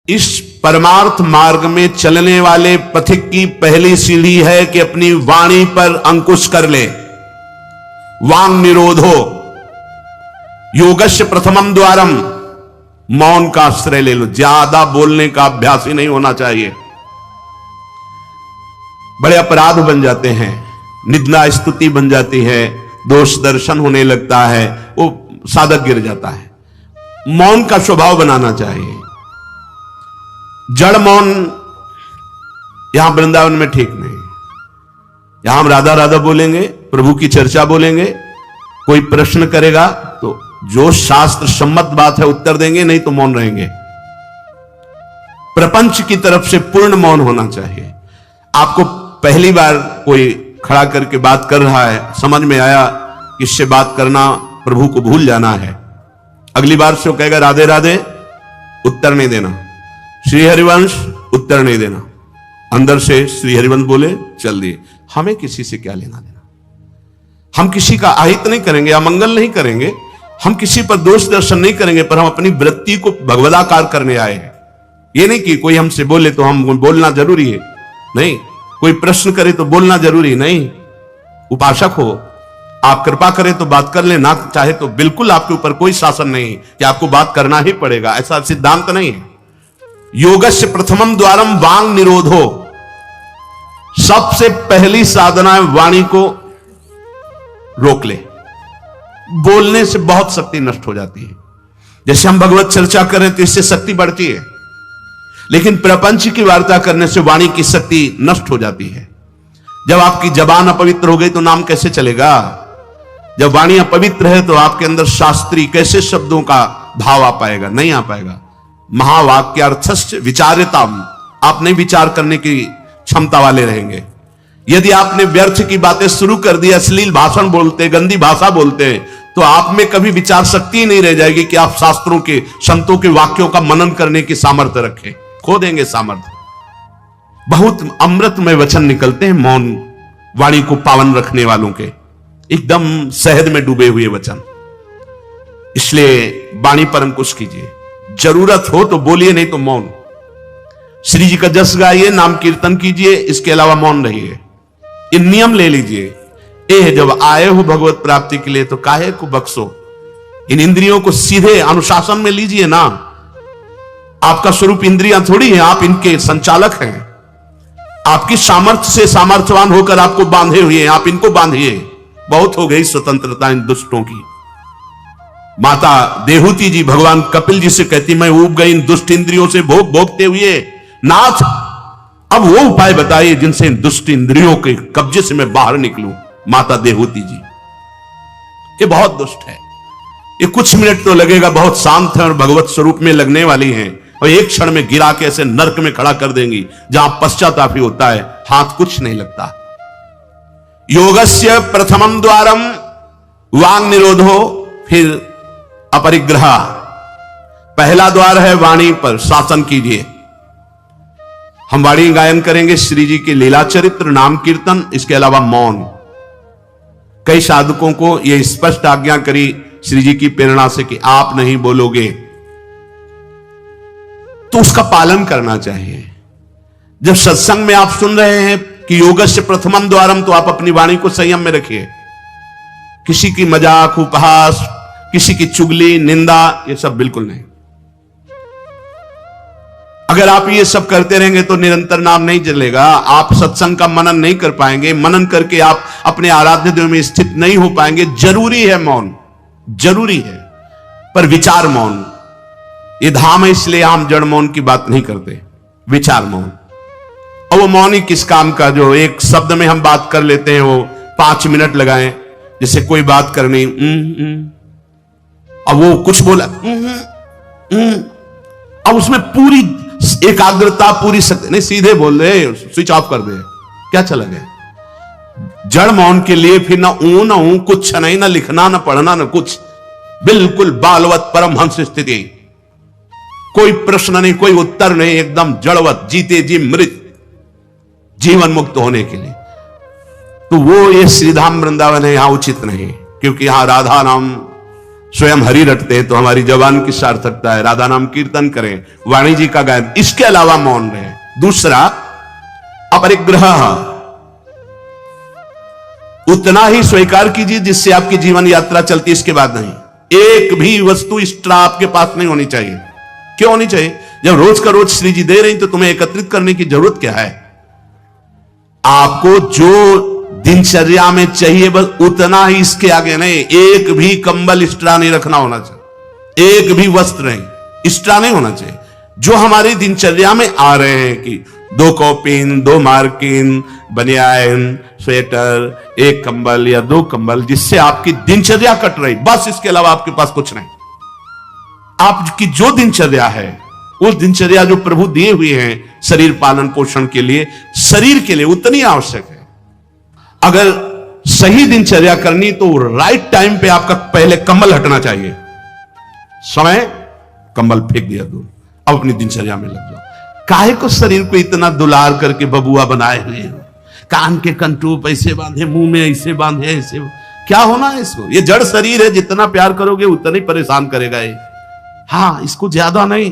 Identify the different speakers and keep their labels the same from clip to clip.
Speaker 1: इस परमार्थ मार्ग में चलने वाले पथिक की पहली सीढ़ी है कि अपनी वाणी पर अंकुश कर ले। वांग निरोधो योगस्य प्रथमम द्वारम, मौन का आश्रय ले लो। ज्यादा बोलने का अभ्यास ही नहीं होना चाहिए, बड़े अपराध बन जाते हैं, निंदा स्तुति बन जाती है, दोष दर्शन होने लगता है, वो साधक गिर जाता है। मौन का स्वभाव बनाना चाहिए। जड़ मौन यहां वृंदावन में ठीक नहीं। यहां हम राधा राधा बोलेंगे, प्रभु की चर्चा बोलेंगे, कोई प्रश्न करेगा तो जो शास्त्र सम्मत बात है उत्तर देंगे, नहीं तो मौन रहेंगे। प्रपंच की तरफ से पूर्ण मौन होना चाहिए। आपको पहली बार कोई खड़ा करके बात कर रहा है, समझ में आया कि इससे बात करना प्रभु को भूल जाना है, अगली बार से वो कहेगा राधे राधे, उत्तर नहीं देना। श्री हरिवंश, उत्तर नहीं देना। अंदर से श्री हरिवंश बोले, चल दिए। हमें किसी से क्या लेना देना। हम किसी का अहित नहीं करेंगे, अमंगल नहीं करेंगे, हम किसी पर दोष दर्शन नहीं करेंगे, पर हम अपनी वृत्ति को भगवदाकार करने आए हैं। ये नहीं कि कोई हमसे बोले तो हम बोलना जरूरी है, नहीं। कोई प्रश्न करे तो बोलना जरूरी नहीं। उपासक हो, आप कृपा करें तो बात कर ले, ना चाहे तो बिल्कुल आपके ऊपर कोई शासन नहीं कि आपको बात करना ही पड़ेगा, ऐसा सिद्धांत नहीं है। योगस्य प्रथमम द्वारम वांग निरोधो, सबसे पहली साधना है वाणी को रोक ले। बोलने से बहुत शक्ति नष्ट हो जाती है। जैसे हम भगवत चर्चा करें तो इससे शक्ति बढ़ती है, लेकिन प्रपंच की वार्ता करने से वाणी की शक्ति नष्ट हो जाती है। जब आपकी जबान अपवित्र हो गई तो नाम कैसे चलेगा? जब वाणी अपवित्र है तो आपके अंदर शास्त्री कैसे शब्दों का भाव आ पाएगा? नहीं आ पाएगा। महावाक्यार्थस्य विचारिताम, आप नहीं विचार करने की क्षमता वाले रहेंगे। यदि आपने व्यर्थ की बातें शुरू कर दी, अश्लील भाषण बोलते, गंदी भाषा बोलते, तो आप में कभी विचार शक्ति नहीं रह जाएगी कि आप शास्त्रों के, संतों के वाक्यों का मनन करने की सामर्थ्य रखें। खो देंगे सामर्थ्य। बहुत अमृतमय वचन निकलते हैं मौन वाणी को पावन रखने वालों के, एकदम शहद में डूबे हुए वचन। इसलिए वाणी पर अंकुश कीजिए। जरूरत हो तो बोलिए, नहीं तो मौन। श्री जी का जस गाइए, नाम कीर्तन कीजिए, इसके अलावा मौन रहिए। इन नियम ले लीजिए। जब आए हो भगवत प्राप्ति के लिए तो काहे को बख्शो। इन इंद्रियों को सीधे अनुशासन में लीजिए ना। आपका स्वरूप इंद्रियां थोड़ी है, आप इनके संचालक हैं। आपकी सामर्थ्य से सामर्थ्यवान होकर आपको बांधे हुए हैं, आप इनको बांधिए। बहुत हो गई स्वतंत्रता इन दुष्टों की। माता देहूती जी भगवान कपिल जी से कहती, मैं ऊब गई इन दुष्ट इंद्रियों से भोग भोगते हुए, नाथ अब वो उपाय बताइए जिनसे इन दुष्ट इंद्रियों के कब्जे से मैं बाहर निकलूं। माता देहूती जी, ये बहुत दुष्ट है। ये कुछ मिनट तो लगेगा, बहुत शांत है और भगवत स्वरूप में लगने वाली हैं, और एक क्षण में गिरा के ऐसे नरक में खड़ा कर देंगी जहां पश्चाताप ही होता है, हाथ कुछ नहीं लगता। योगस्य प्रथमम द्वारम वांग निरोधो, फिर अपरिग्रह। पहला द्वार है वाणी पर शासन कीजिए। हम वाणी गायन करेंगे, श्री जी के लीला चरित्र, नाम कीर्तन, इसके अलावा मौन। कई साधकों को यह स्पष्ट आज्ञा करी श्री जी की प्रेरणा से कि आप नहीं बोलोगे, तो उसका पालन करना चाहिए। जब सत्संग में आप सुन रहे हैं कि योगस्य प्रथमम द्वारम, तो आप अपनी वाणी को संयम में रखिए। किसी की मजाक, उपहास, किसी की चुगली, निंदा, ये सब बिल्कुल नहीं। अगर आप ये सब करते रहेंगे तो निरंतर नाम नहीं चलेगा। आप सत्संग का मनन नहीं कर पाएंगे। मनन करके आप अपने आराध्य देव में स्थित नहीं हो पाएंगे। जरूरी है मौन, जरूरी है, पर विचार मौन। ये धाम है, इसलिए हम जड़ मौन की बात नहीं करते, विचार मौन। और वो मौन ही किस काम का, जो एक शब्द में हम बात कर लेते हैं, वो 5 मिनट लगाएं। जैसे कोई बात करनी, अब वो कुछ बोला, अब उसमें पूरी एकाग्रता, पूरी शक्ति नहीं, सीधे बोल दे, स्विच ऑफ कर दे, क्या चला गया। जड़ मौन के लिए फिर ना ऊ कुछ नहीं, ना लिखना, ना पढ़ना, ना कुछ, बिल्कुल बालवत परमहंस स्थिति। कोई प्रश्न नहीं, कोई उत्तर नहीं, एकदम जड़वत, जीते जी मृत, जीवन मुक्त होने के लिए। तो वो ये श्रीधाम वृंदावन है, यहां उचित नहीं, क्योंकि यहां राधा नाम स्वयं हरि रटते हैं तो हमारी जबान की सार्थकता है। राधा नाम कीर्तन करें, वाणी जी का गायन, इसके अलावा मौन रहे। दूसरा, अपरिग्रह, उतना ही स्वीकार कीजिए जिससे आपकी जीवन यात्रा चलती, इसके बाद नहीं। एक भी वस्तु एक्स्ट्रा आपके पास नहीं होनी चाहिए। क्यों होनी चाहिए? जब रोज का रोज श्री जी दे रही तो तुम्हें एकत्रित करने की जरूरत क्या है? आपको जो दिनचर्या में चाहिए बस उतना ही, इसके आगे नहीं। एक भी कंबल एक्स्ट्रा नहीं रखना होना चाहिए, एक भी वस्त्र नहीं एक्स्ट्रा नहीं होना चाहिए। जो हमारी दिनचर्या में आ रहे हैं कि 2 कॉपिन, 2 मार्किन, बनियान, स्वेटर, 1 कंबल या 2 कंबल, जिससे आपकी दिनचर्या कट रही, बस इसके अलावा आपके पास कुछ नहीं। आपकी जो दिनचर्या है, उस दिनचर्या जो प्रभु दिए हुए हैं शरीर पालन पोषण के लिए, शरीर के लिए उतनी आवश्यक है। अगर सही दिनचर्या करनी तो राइट टाइम पे आपका पहले कंबल हटना चाहिए। समय कंबल फेंक दिया दूर, अब अपनी दिनचर्या में लग जाओ। काहे को शरीर को इतना दुलार करके बबुआ बनाए हुए हो? कान के कंटूप ऐसे बांधे, मुंह में ऐसे बांधे, ऐसे क्या होना है इसको? ये जड़ शरीर है, जितना प्यार करोगे उतना ही परेशान करेगा ये। हाँ, इसको ज्यादा नहीं,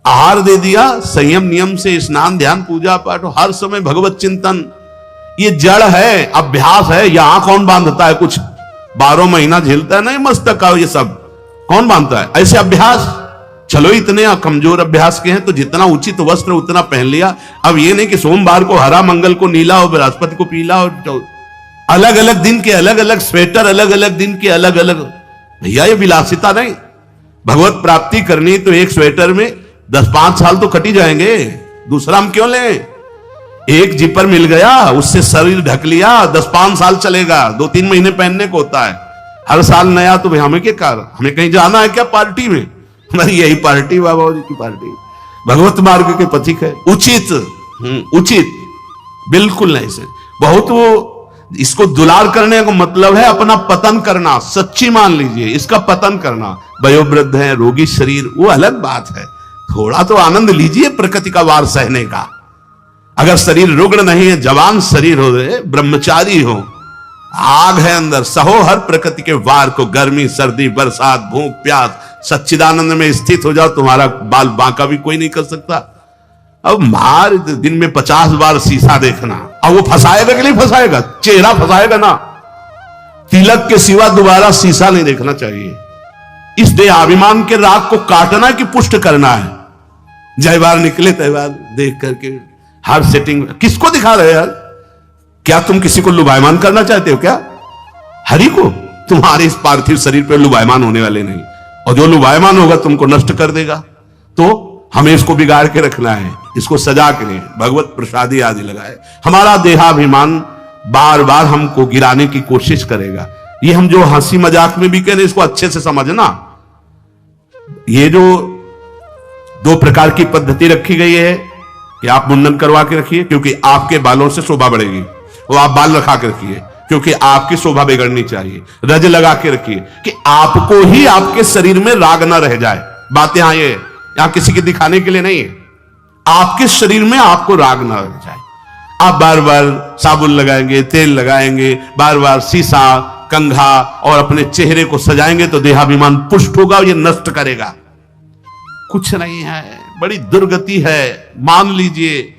Speaker 1: आहार दे दिया, संयम नियम से स्नान ध्यान पूजा पाठ, हर समय भगवत चिंतन। ये जड़ है, अभ्यास है। यहां कौन बांधता है? कुछ 12 महीना झेलता है नहीं मस्तक का, ये सब कौन बांधता है? ऐसे अभ्यास। चलो इतने कमजोर अभ्यास के हैं तो जितना उचित वस्त्र उतना पहन लिया। अब ये नहीं कि सोमवार को हरा, मंगल को नीला और बृहस्पति को पीला, और अलग अलग दिन के अलग अलग स्वेटर, अलग अलग दिन के अलग अलग। भैया ये विलासिता नहीं। भगवत प्राप्ति करनी तो एक स्वेटर में 10-5 साल तो कट ही जाएंगे, दूसरा हम क्यों लें? एक जिपर मिल गया, उससे शरीर ढक लिया, 10-5 साल चलेगा, 2-3 महीने पहनने को होता है। हर साल नया तो भाई हमें क्या कार, हमें कहीं जाना है क्या पार्टी में? हमारी यही पार्टी, बाबा जी की पार्टी, भगवत मार्ग के पथिक है। उचित उचित बिल्कुल नहीं से बहुत। वो इसको दुलार करने का मतलब है अपना पतन करना। सच्ची मान लीजिए, इसका पतन करना। वयोवृद्ध है, रोगी शरीर, वो अलग बात है। थोड़ा तो आनंद लीजिए प्रकृति का वार सहने का। अगर शरीर रुग्ण नहीं है, जवान शरीर हो, ब्रह्मचारी हो, आग है अंदर, सहो हर प्रकृति के वार को। गर्मी सर्दी बरसात भूख प्यास, सच्चिदानंद में स्थित हो जाओ, तुम्हारा बाल बांका भी कोई नहीं कर सकता। अब मार दिन में 50 बार शीशा देखना, अब वो फंसाएगा कि नहीं फंसाएगा? चेहरा फंसाएगा ना। तिलक के सिवा दोबारा शीशा नहीं देखना चाहिए। इस देहाभिमान के राग को काटना कि पुष्ट करना है। जय बार निकले तय बार देख करके हर सेटिंग किसको दिखा रहे यार? क्या तुम किसी को लुभायमान करना चाहते हो क्या? हरि को? तुम्हारे इस पार्थिव शरीर पे लुभायमान होने वाले नहीं, और जो लुभायमान होगा तुमको नष्ट कर देगा। तो हमें इसको बिगाड़ के रखना है, इसको सजा के नहीं, भगवत प्रसादी आदि लगाए। हमारा देहाभिमान बार बार हमको गिराने की कोशिश करेगा। ये हम जो हंसी मजाक में भी कह रहे हैं, इसको अच्छे से समझना। ये जो 2 प्रकार की पद्धति रखी गई है कि आप मुंडन करवा के रखिए क्योंकि आपके बालों से शोभा बढ़ेगी, और आप बाल रखा के रखिए क्योंकि आपकी शोभा बिगड़नी चाहिए। रज लगा के रखिए कि आपको ही आपके शरीर में राग ना रह जाए। बात यहां ये, यहां किसी के दिखाने के लिए नहीं है। आपके शरीर में आपको राग ना रह जाए। आप बार बार साबुन लगाएंगे, तेल लगाएंगे, बार बार शीशा कंघा और अपने चेहरे को सजाएंगे तो देहाभिमान पुष्ट होगा, ये नष्ट करेगा। कुछ नहीं है, बड़ी दुर्गति है, मान लीजिए।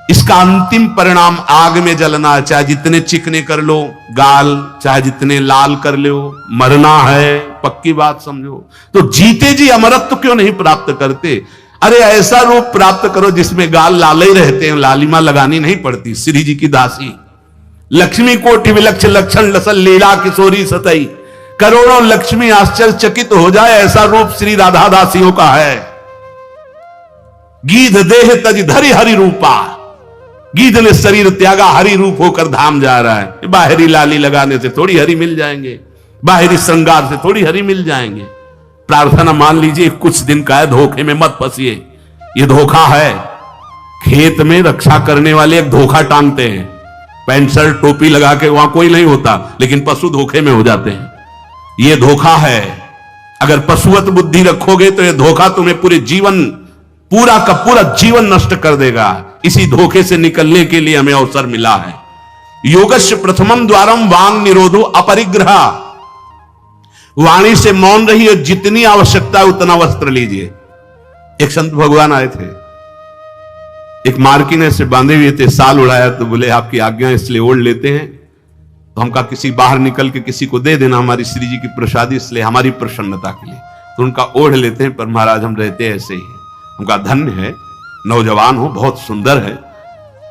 Speaker 1: इसका अंतिम परिणाम आग में जलना है। चाहे जितने चिकने कर लो गाल, चाहे जितने लाल कर लो, मरना है, पक्की बात समझो। तो जीते जी अमरत्व क्यों नहीं प्राप्त करते? अरे ऐसा रूप प्राप्त करो जिसमें गाल लाले ही रहते हैं, लालिमा लगानी नहीं पड़ती। श्री जी की दासी लक्ष्मी कोटि विलक्ष लक्षण लसल लीला किशोरी सतई, करोड़ों लक्ष्मी आश्चर्यचकित हो जाए, ऐसा रूप श्री राधा दासियों का है। गीध देह तज धरि हरि रूपा, गीध ने शरीर त्यागा, हरि रूप होकर धाम जा रहा है। बाहरी लाली लगाने से थोड़ी हरि मिल जाएंगे, बाहरी श्रृंगार से थोड़ी हरि मिल जाएंगे। प्रार्थना मान लीजिए कुछ दिन का है, धोखे में मत फंसिए। ये धोखा है। खेत में रक्षा करने वाले एक धोखा टांगते हैं, पैंट शर्ट टोपी लगा के, वहां कोई नहीं होता, लेकिन पशु धोखे में हो जाते हैं। ये धोखा है। अगर पशुवत बुद्धि रखोगे तो ये धोखा तुम्हें पूरे जीवन, पूरा का पूरा जीवन नष्ट कर देगा। इसी धोखे से निकलने के लिए हमें अवसर मिला है। योगस्य प्रथमम द्वारम वांग निरोधो अपरिग्रह। वाणी से मौन रहिए, जितनी आवश्यकता है उतना वस्त्र लीजिए। एक संत भगवान आए थे, एक मार्किन ऐसे बांधे हुए थे, साल उड़ाया तो बोले आपकी आज्ञा इसलिए ओढ़ लेते हैं। तो हम कहा किसी बाहर निकल के किसी को दे देना, हमारी श्री जी की प्रसादी, इसलिए हमारी प्रसन्नता के लिए। तो उनका ओढ़ लेते हैं, पर महाराज हम रहते ऐसे ही हैं। उनका धन्य है, नौजवान हो, बहुत सुंदर है।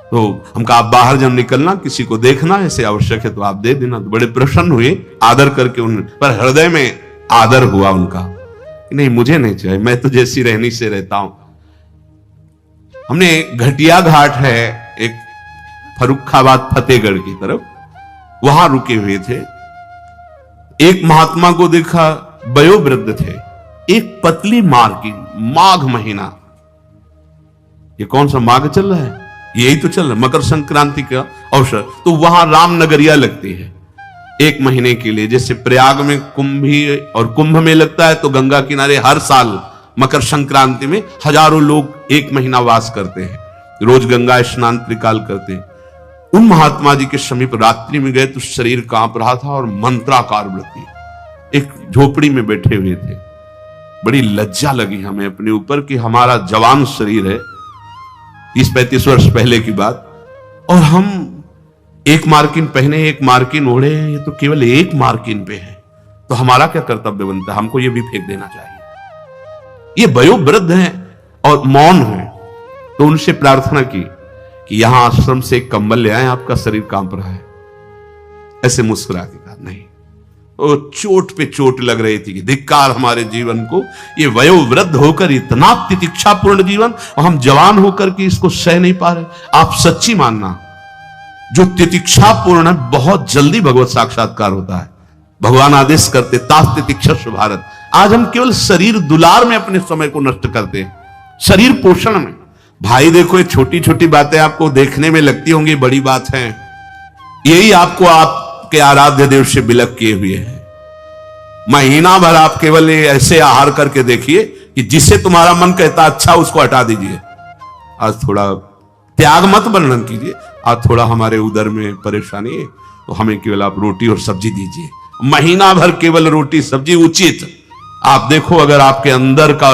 Speaker 1: तो हम कहा आप बाहर जब निकलना किसी को देखना ऐसे आवश्यक है तो आप दे देना। तो बड़े प्रसन्न हुए, आदर करके उन पर हृदय में आदर हुआ उनका, नहीं मुझे नहीं चाहिए, मैं तो जैसी रहनी से रहता हूं। हमने घटिया घाट है एक फर्रुखाबाद फतेहगढ़ की तरफ, वहां रुके हुए थे। एक महात्मा को देखा, वयोवृद्ध थे, एक पतली मार्किन, माघ महीना, ये कौन सा माघ चल रहा है, यही तो चल रहा है, मकर संक्रांति का अवसर। तो वहां रामनगरिया लगती है 1 महीने के लिए, जैसे प्रयाग में कुंभी और कुंभ में लगता है, तो गंगा किनारे हर साल मकर संक्रांति में हजारों लोग 1 महीना वास करते हैं, रोज गंगा स्नान त्रिकाल करते हैं। उन महात्मा जी के समीप रात्रि में गए तो शरीर कांप रहा था और मंत्राकार वृत्ति, एक झोपड़ी में बैठे हुए थे। बड़ी लज्जा लगी हमें अपने ऊपर कि हमारा जवान शरीर है, 30-35 वर्ष पहले की बात, और हम 1 मार्किन पहने, 1 मार्किन ओढ़े, ये तो केवल 1 मार्किन पे है, तो हमारा क्या कर्तव्य बनता है, हमको ये भी फेंक देना चाहिए। ये वयोवृद्ध हैं और मौन हैं, तो उनसे प्रार्थना की कि यहां आश्रम से एक कंबल ले आए, आपका शरीर कांप रहा है। ऐसे मुस्कुरा के कहा नहीं, वो चोट पे चोट लग रही थी कि धिक्कार हमारे जीवन को, ये वयोवृद्ध होकर इतना तितिक्षापूर्ण जीवन, और हम जवान होकर के इसको सह नहीं पा रहे। आप सच्ची मानना, जो तितिक्षापूर्ण है बहुत जल्दी भगवत साक्षात्कार होता है। भगवान आदेश करते तास तितिक्षस्व भारत। आज हम केवल शरीर दुलार में अपने समय को नष्ट करते हैं, शरीर पोषण में। भाई देखो, ये छोटी छोटी बातें आपको देखने में लगती होंगी बड़ी बात है, यही आपको आपके आराध्य देव से विलग किए हुए हैं। महीना भर आप केवल ऐसे आहार करके देखिए कि जिससे तुम्हारा मन कहता अच्छा उसको हटा दीजिए। आज थोड़ा त्याग मत वर्णन कीजिए, आज थोड़ा हमारे उदर में परेशानी है तो हमें केवल आप रोटी और सब्जी दीजिए। महीना भर केवल रोटी सब्जी उचित। आप देखो, अगर आपके अंदर का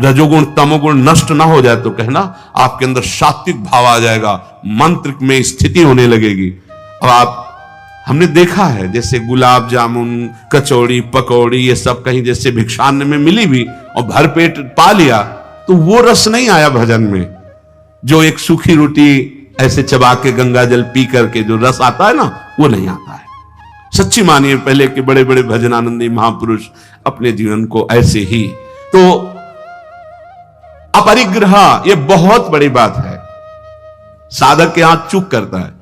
Speaker 1: रजोगुण तमोगुण नष्ट ना हो जाए तो कहना आपके अंदर सात्विक भाव आ जाएगा, मंत्र में स्थिति होने लगेगी। अब आप, हमने देखा है जैसे गुलाब जामुन, कचौड़ी, पकौड़ी, ये सब कहीं जैसे भिक्षान्न में मिली भी और भरपेट पा लिया, तो वो रस नहीं आया भजन में, जो एक सूखी रोटी ऐसे चबा के गंगा जल पी करके जो रस आता है ना, वो नहीं आता है। सच्ची मानिए, पहले के बड़े बड़े भजनानंदी महापुरुष अपने जीवन को ऐसे ही। तो अपरिग्रह ये बहुत बड़ी बात है, साधक के हाथ चूक करता है।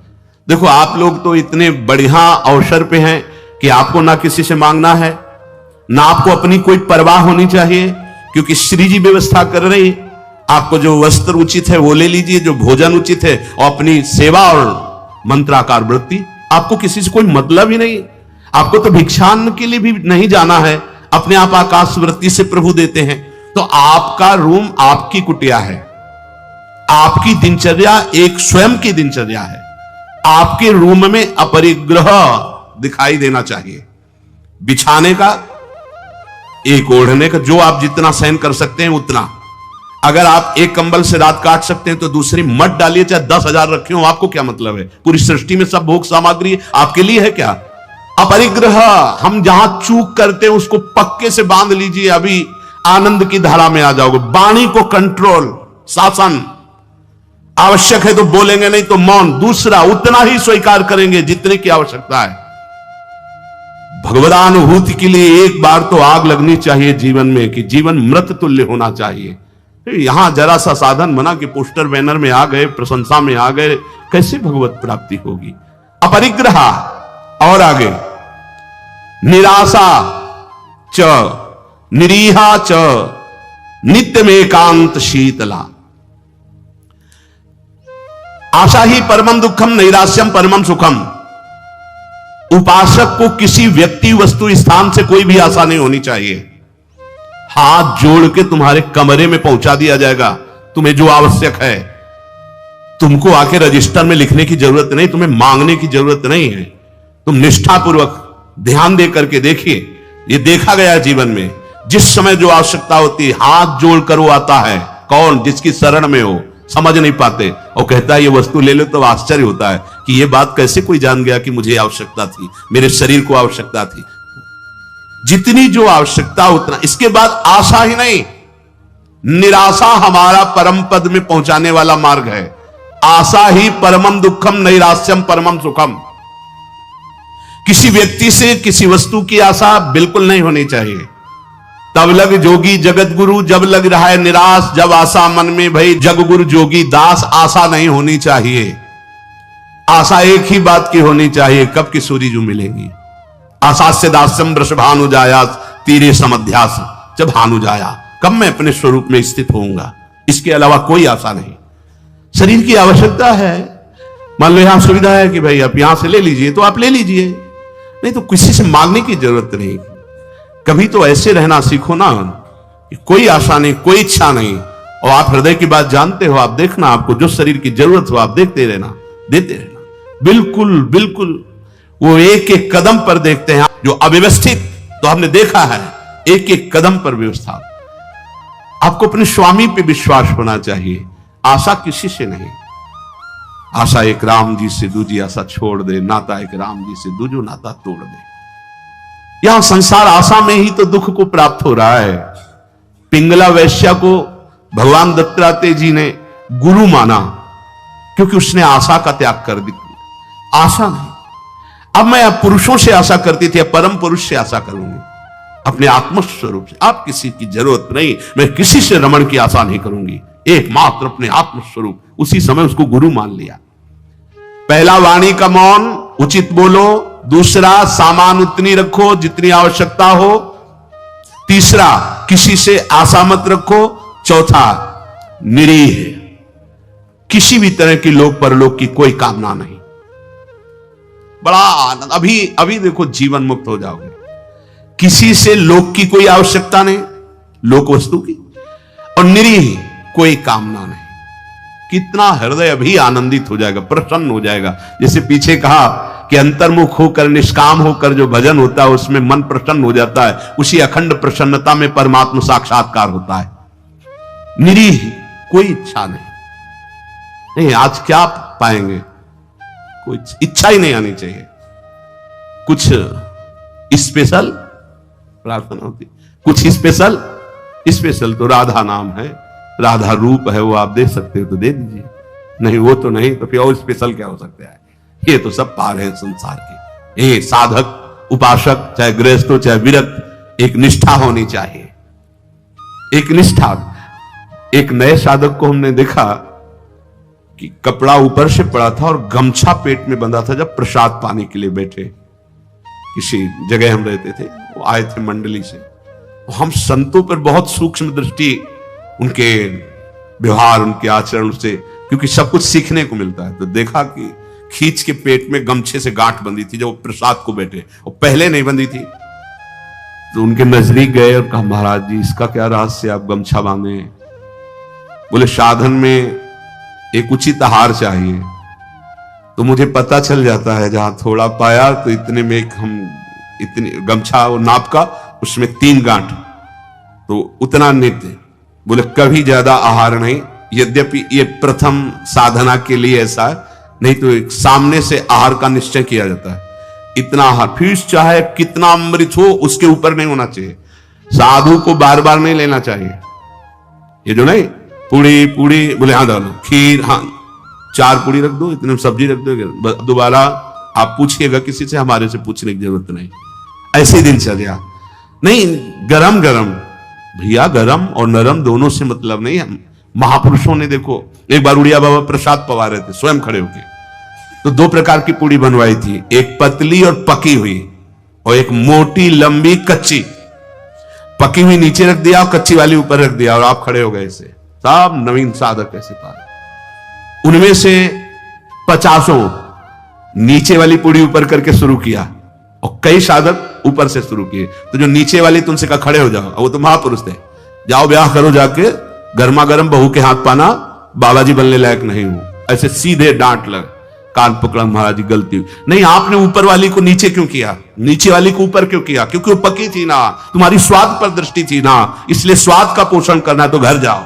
Speaker 1: देखो, आप लोग तो इतने बढ़िया अवसर पे हैं कि आपको ना किसी से मांगना है, ना आपको अपनी कोई परवाह होनी चाहिए, क्योंकि श्री जी व्यवस्था कर रही। आपको जो वस्त्र उचित है वो ले लीजिए, जो भोजन उचित है, और अपनी सेवा और मंत्राकार वृत्ति, आपको किसी से कोई मतलब ही नहीं। आपको तो भिक्षान्न के लिए भी नहीं जाना है, अपने आप आकाश वृत्ति से प्रभु देते हैं। तो आपका रूम आपकी कुटिया है, आपकी दिनचर्या एक स्वयं की दिनचर्या है। आपके रूम में अपरिग्रह दिखाई देना चाहिए। बिछाने का, एक ओढ़ने का, जो आप जितना सहन कर सकते हैं उतना। अगर आप एक कंबल से रात काट सकते हैं तो दूसरी मत डालिए, चाहे 10,000 रखे हो, आपको क्या मतलब है? पूरी सृष्टि में सब भोग सामग्री आपके लिए है क्या? अपरिग्रह, हम जहां चूक करते हैं उसको पक्के से बांध लीजिए, अभी आनंद की धारा में आ जाओगे। वाणी को कंट्रोल, शासन, आवश्यक है तो बोलेंगे, नहीं तो मौन। दूसरा, उतना ही स्वीकार करेंगे जितने की आवश्यकता है। भगवदानुभूति के लिए एक बार तो आग लगनी चाहिए जीवन में, कि जीवन मृत तुल्य होना चाहिए। यहां जरा सा साधन बना कि पोस्टर बैनर में आ गए, प्रशंसा में आ गए, कैसे भगवत प्राप्ति होगी? अपरिग्रह। और आगे, निराशा च निरीहा च नित्य में एकांत शीतला। आशा ही परमम दुखम, नैराश्यम परमम सुखम। उपासक को किसी व्यक्ति, वस्तु, स्थान से कोई भी आशा नहीं होनी चाहिए। हाथ जोड़ के तुम्हारे कमरे में पहुंचा दिया जाएगा तुम्हें जो आवश्यक है। तुमको आके रजिस्टर में लिखने की जरूरत नहीं, तुम्हें मांगने की जरूरत नहीं है। तुम निष्ठापूर्वक ध्यान दे करके देखिए, ये देखा गया जीवन में, जिस समय जो आवश्यकता होती है हाथ जोड़कर वो आता है। कौन? जिसकी शरण में हो, समझ नहीं पाते और कहता है ये वस्तु ले लो, तो आश्चर्य होता है कि ये बात कैसे कोई जान गया कि मुझे आवश्यकता थी, मेरे शरीर को आवश्यकता थी। जितनी जो आवश्यकता उतना। इसके बाद आशा ही नहीं, निराशा हमारा परम पद में पहुंचाने वाला मार्ग है। आशा ही परमम दुखम नैराश्यम परमम सुखम। किसी व्यक्ति से किसी वस्तु की आशा बिल्कुल नहीं होनी चाहिए। तब लग जोगी जगत गुरु, जब लग रहा है निराश, जब आशा मन में भई जग गुरु जोगी दास। आशा नहीं होनी चाहिए। आशा एक ही बात की होनी चाहिए, कब की सूरी जो मिलेगी। आशा से दास्यम वृषभानु जाया तीरे समध्यास। जब हानु जाया, कब मैं अपने स्वरूप में स्थित होऊंगा। इसके अलावा कोई आशा नहीं। शरीर की आवश्यकता है। मान लो यहां सुविधा है कि भाई आप यहां से ले लीजिए, तो आप ले लीजिए, नहीं तो किसी से मांगने की जरूरत नहीं। कभी तो ऐसे रहना सीखो ना कि कोई आशा नहीं, कोई इच्छा नहीं, और आप हृदय की बात जानते हो। आप देखना, आपको जो शरीर की जरूरत हो आप देखते रहना, देते रहना। बिल्कुल बिल्कुल वो एक एक कदम पर देखते हैं। जो अव्यवस्थित, तो हमने देखा है एक एक कदम पर व्यवस्था। आपको अपने स्वामी पे विश्वास होना चाहिए, आशा किसी से नहीं। आशा एक राम जी से दूजी आशा छोड़ दे, नाता एक राम जी से दूजो नाता तोड़ दे। यहां संसार आशा में ही तो दुख को प्राप्त हो रहा है। पिंगला वैश्या को भगवान दत्तात्रेय जी ने गुरु माना क्योंकि उसने आशा का त्याग कर दी। आशा नहीं। अब मैं पुरुषों से आशा करती थी, परम पुरुष से आशा करूंगी, अपने आत्मस्वरूप से। आप किसी की जरूरत नहीं, मैं किसी से रमण की आशा नहीं करूंगी, एकमात्र अपने आत्मस्वरूप। उसी समय उसको गुरु मान लिया। पहला वाणी का मौन, उचित बोलो। दूसरा सामान उतनी रखो जितनी आवश्यकता हो। तीसरा किसी से आशा मत रखो। चौथा निरीह, किसी भी तरह की लोक परलोक की कोई कामना नहीं। बड़ा आनंद। अभी देखो जीवन मुक्त हो जाओगे। किसी से लोक की कोई आवश्यकता नहीं, लोक वस्तु की, और निरीह कोई कामना नहीं। कितना हृदय अभी आनंदित हो जाएगा, प्रसन्न हो जाएगा। जैसे पीछे कहा कि अंतर्मुख होकर निष्काम होकर जो भजन होता है उसमें मन प्रसन्न हो जाता है। उसी अखंड प्रसन्नता में परमात्मा साक्षात्कार होता है। निरीह, कोई इच्छा नहीं। आज क्या पाएंगे, कोई इच्छा ही नहीं आनी चाहिए। कुछ स्पेशल प्रार्थना होती, कुछ स्पेशल तो राधा नाम है, राधा रूप है, वो आप दे सकते हो तो दे दीजिए, नहीं वो तो नहीं, तो फिर और स्पेशल क्या हो सकता है। ये तो सब पार है संसार के। ये साधक, उपासक, चाहे गृहस्थ हो चाहे विरक्त, एक निष्ठा होनी चाहिए, एक निष्ठा। एक नए साधक को हमने देखा कि कपड़ा ऊपर से पड़ा था और गमछा पेट में बंधा था। जब प्रसाद पाने के लिए बैठे, किसी जगह हम रहते थे, वो आए थे मंडली से। हम संतों पर बहुत सूक्ष्म दृष्टि, उनके व्यवहार, उनके आचरण से, क्योंकि सब कुछ सीखने को मिलता है। तो देखा कि खींच के पेट में गमछे से गांठ बंधी थी जब वो प्रसाद को बैठे, और पहले नहीं बंधी थी। तो उनके नजदीक गए और कहा, महाराज जी इसका क्या रहस्य, आप गमछा बांधे। बोले साधन में एक उचित आहार चाहिए। तो मुझे पता चल जाता है जहां थोड़ा पाया तो इतने में हम इतनी गमछा वो नाप का, उसमें 3 गांठ, तो उतना नित्य। बोले कभी ज्यादा आहार नहीं, यद्यपि ये प्रथम साधना के लिए ऐसा है, नहीं तो एक सामने से आहार का निश्चय किया जाता है। इतना आहार, फिर चाहे कितना अमृत हो उसके ऊपर नहीं होना चाहिए। साधु को बार बार नहीं लेना चाहिए। ये जो नहीं पूड़ी बोले हाँ डालो, खीर हाँ 4 पूड़ी रख दो, इतने सब्जी रख दो, दोबारा आप पूछिएगा किसी से, हमारे से पूछने की जरूरत नहीं। ऐसे दिन चल गया। नहीं, गरम गरम भैया, गरम और नरम दोनों से मतलब नहीं। महापुरुषों ने देखो, एक बार उड़िया बाबा प्रसाद पवा रहे थे स्वयं खड़े होके, तो 2 प्रकार की पूड़ी बनवाई थी, एक पतली और पकी हुई, और एक मोटी लंबी कच्ची। पकी हुई नीचे रख दिया और कच्ची वाली ऊपर रख दिया, और आप खड़े हो गए। ऐसे सब नवीन साधक ऐसे पाए। उनमें से 50 नीचे वाली पूड़ी ऊपर करके शुरू किया, और कई साधक ऊपर से शुरू किए। तो जो नीचे वाली तुमसे कहा खड़े हो जाओ, वो तो महापुरुष थे, जाओ ब्याह करो जाके, गर्मा गर्म बहू के हाथ पाना, बाबा जी बनने लायक नहीं हूं। ऐसे सीधे डांट लग। कान पकड़ा, महाराज जी गलती हुई। नहीं, आपने ऊपर वाली को नीचे क्यों किया, नीचे वाली को ऊपर क्यों किया? क्योंकि वो पकी थी ना, तुम्हारी स्वाद पर दृष्टि थी ना, इसलिए स्वाद का पोषण करना है तो घर जाओ।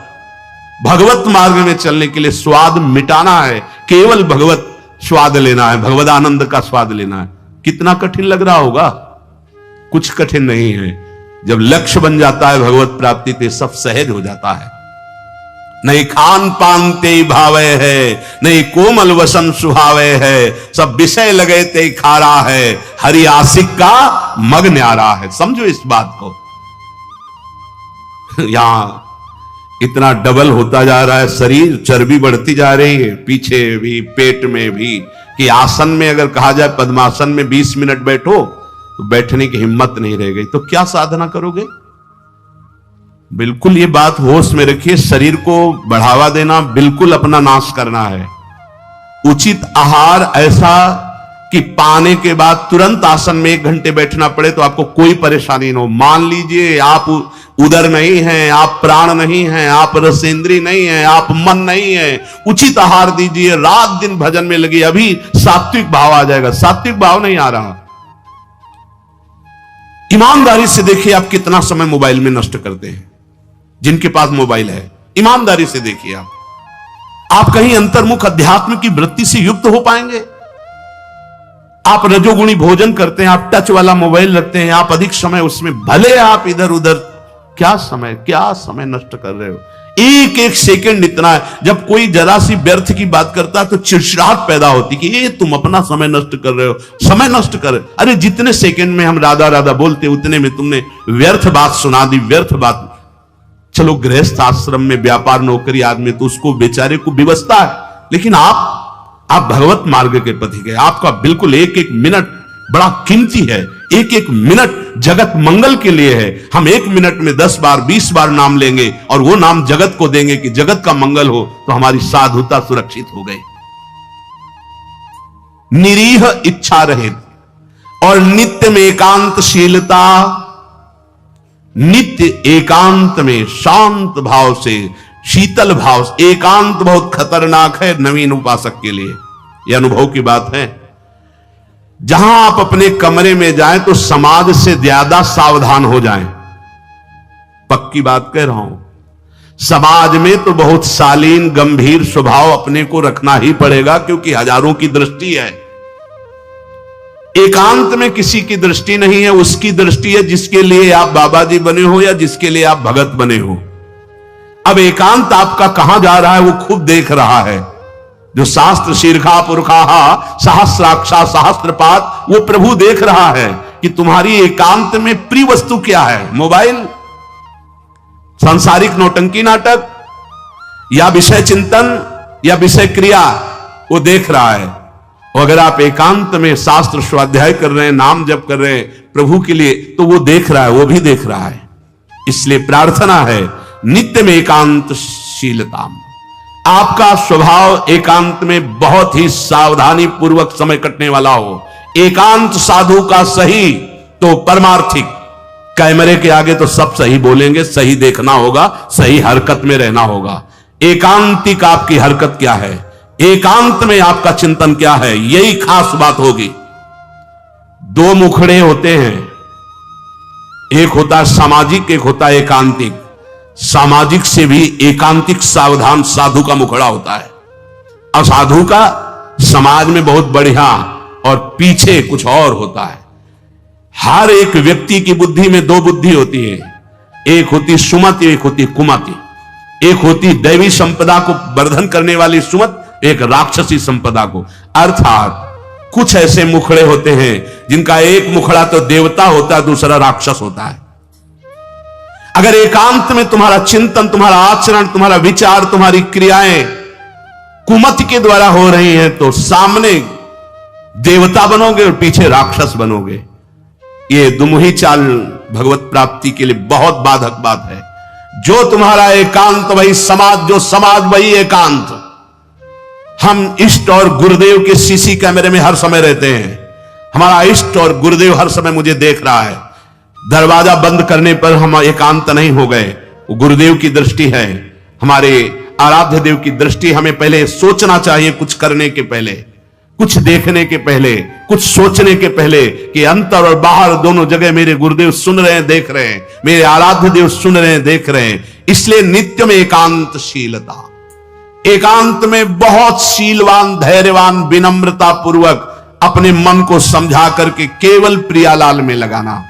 Speaker 1: भगवत मार्ग में चलने के लिए स्वाद मिटाना है, केवल भगवत स्वाद लेना है, भगवत आनंद का स्वाद लेना है। कितना कठिन लग रहा होगा? कुछ कठिन नहीं है। जब लक्ष्य बन जाता है भगवत प्राप्ति तो सब सहज हो जाता है। नहीं खान पान ते भावे है, नहीं कोमल वसन सुहावे है, सब विषय लगे ते खारा है, हरि आशिक का मग न्यारा है। समझो इस बात को। यहां इतना डबल होता जा रहा है शरीर, चर्बी बढ़ती जा रही है, पीछे भी पेट में भी, कि आसन में अगर कहा जाए पद्मासन में 20 मिनट बैठो तो बैठने की हिम्मत नहीं रह गई, तो क्या साधना करोगे? बिल्कुल ये बात होश में रखिए। शरीर को बढ़ावा देना बिल्कुल अपना नाश करना है। उचित आहार ऐसा कि पाने के बाद तुरंत आसन में 1 घंटे बैठना पड़े तो आपको कोई परेशानी न हो। मान लीजिए आप उदर नहीं है, आप प्राण नहीं है, आप रसेंद्री नहीं है, आप मन नहीं है, उचित आहार दीजिए, रात दिन भजन में लगी, अभी सात्विक भाव आ जाएगा। सात्विक भाव नहीं आ रहा। ईमानदारी से देखिए आप कितना समय मोबाइल में नष्ट करते हैं। जिनके पास मोबाइल है, ईमानदारी से देखिए आप कहीं अंतर्मुख अध्यात्म की वृत्ति से युक्त हो पाएंगे? आप रजोगुणी भोजन करते हैं, आप टच वाला मोबाइल रखते हैं, आप अधिक समय उसमें, भले आप इधर उधर, क्या समय नष्ट कर रहे हो। एक एक सेकंड इतना है। जब कोई जरा सी व्यर्थ की बात करता है तो चिड़चिड़ाहट पैदा होती कि ये तुम अपना समय नष्ट कर रहे हो, समय नष्ट कर। अरे जितने सेकंड में हम राधा राधा बोलते उतने में तुमने व्यर्थ बात सुना दी, व्यर्थ बात। चलो गृहस्थ आश्रम में व्यापार नौकरी आदमी तो उसको बेचारे को व्यवस्था है, लेकिन आप भगवत मार्ग के पथी गए। आपका बिल्कुल एक एक मिनट बड़ा कीमती है। एक एक मिनट जगत मंगल के लिए है। हम 1 मिनट में 10 बार 20 बार नाम लेंगे और वो नाम जगत को देंगे कि जगत का मंगल हो, तो हमारी साधुता सुरक्षित हो गई। निरीह इच्छा रहित और नित्य में एकांतशीलता, नित्य एकांत में शांत भाव से, शीतल भाव से। एकांत बहुत खतरनाक है नवीन उपासक के लिए, यह अनुभव की बात है। जहां आप अपने कमरे में जाएं तो समाज से ज्यादा सावधान हो जाएं। पक्की बात कह रहा हूं। समाज में तो बहुत शालीन गंभीर स्वभाव अपने को रखना ही पड़ेगा, क्योंकि हजारों की दृष्टि है। एकांत में किसी की दृष्टि नहीं है, उसकी दृष्टि है जिसके लिए आप बाबा जी बने हो या जिसके लिए आप भगत बने हो। अब एकांत आपका कहां जा रहा है वो खुद देख रहा है। जो शास्त्र शीर्षा पुरखा सहस्राक्षा सहस्त्रपात, वो प्रभु देख रहा है कि तुम्हारी एकांत में प्रिय वस्तु क्या है। मोबाइल, सांसारिक नौटंकी नाटक, या विषय चिंतन, या विषय क्रिया, वो देख रहा है। और अगर आप एकांत में शास्त्र स्वाध्याय कर रहे हैं, नाम जप कर रहे हैं प्रभु के लिए, तो वो देख रहा है, वो भी देख रहा है। इसलिए प्रार्थना है नित्य में एकांतशीलता। आपका स्वभाव एकांत में बहुत ही सावधानी पूर्वक समय कटने वाला हो। एकांत साधु का सही तो परमार्थिक। कैमरे के आगे तो सब सही बोलेंगे, सही देखना होगा, सही हरकत में रहना होगा। एकांतिक आपकी हरकत क्या है, एकांत में आपका चिंतन क्या है, यही खास बात होगी। 2 मुखड़े होते हैं, एक होता है सामाजिक, एक होता है एकांतिक। सामाजिक से भी एकांतिक सावधान साधु का मुखड़ा होता है। असाधु का समाज में बहुत बढ़िया और पीछे कुछ और होता है। हर एक व्यक्ति की बुद्धि में 2 बुद्धि होती है, एक होती सुमति, एक होती कुमति। एक होती दैवी संपदा को वर्धन करने वाली सुमत, एक राक्षसी संपदा को। अर्थात कुछ ऐसे मुखड़े होते हैं जिनका एक मुखड़ा तो देवता होता है, दूसरा राक्षस होता है। अगर एकांत में तुम्हारा चिंतन, तुम्हारा आचरण, तुम्हारा विचार, तुम्हारी क्रियाएं कुमति के द्वारा हो रही हैं, तो सामने देवता बनोगे और पीछे राक्षस बनोगे। ये दुमुही चाल भगवत प्राप्ति के लिए बहुत बाधक बात है। जो तुम्हारा एकांत वही समाज, जो समाज वही एकांत। हम इष्ट और गुरुदेव के सीसी कैमरे में हर समय रहते हैं। हमारा इष्ट और गुरुदेव हर समय मुझे देख रहा है। दरवाजा बंद करने पर हम एकांत नहीं हो गए, वो गुरुदेव की दृष्टि है, हमारे आराध्य देव की दृष्टि। हमें पहले सोचना चाहिए कुछ करने के पहले। कुछ देखने के पहले, कुछ सोचने के पहले कि अंतर और बाहर दोनों जगह मेरे गुरुदेव सुन रहे हैं, देख रहे हैं, मेरे आराध्य देव सुन रहे हैं, देख रहे हैं। इसलिए नित्य में एकांतशीलता, एकांत में बहुत शीलवान, धैर्यवान, विनम्रता पूर्वक अपने मन को समझा करके केवल प्रियालाल में लगाना।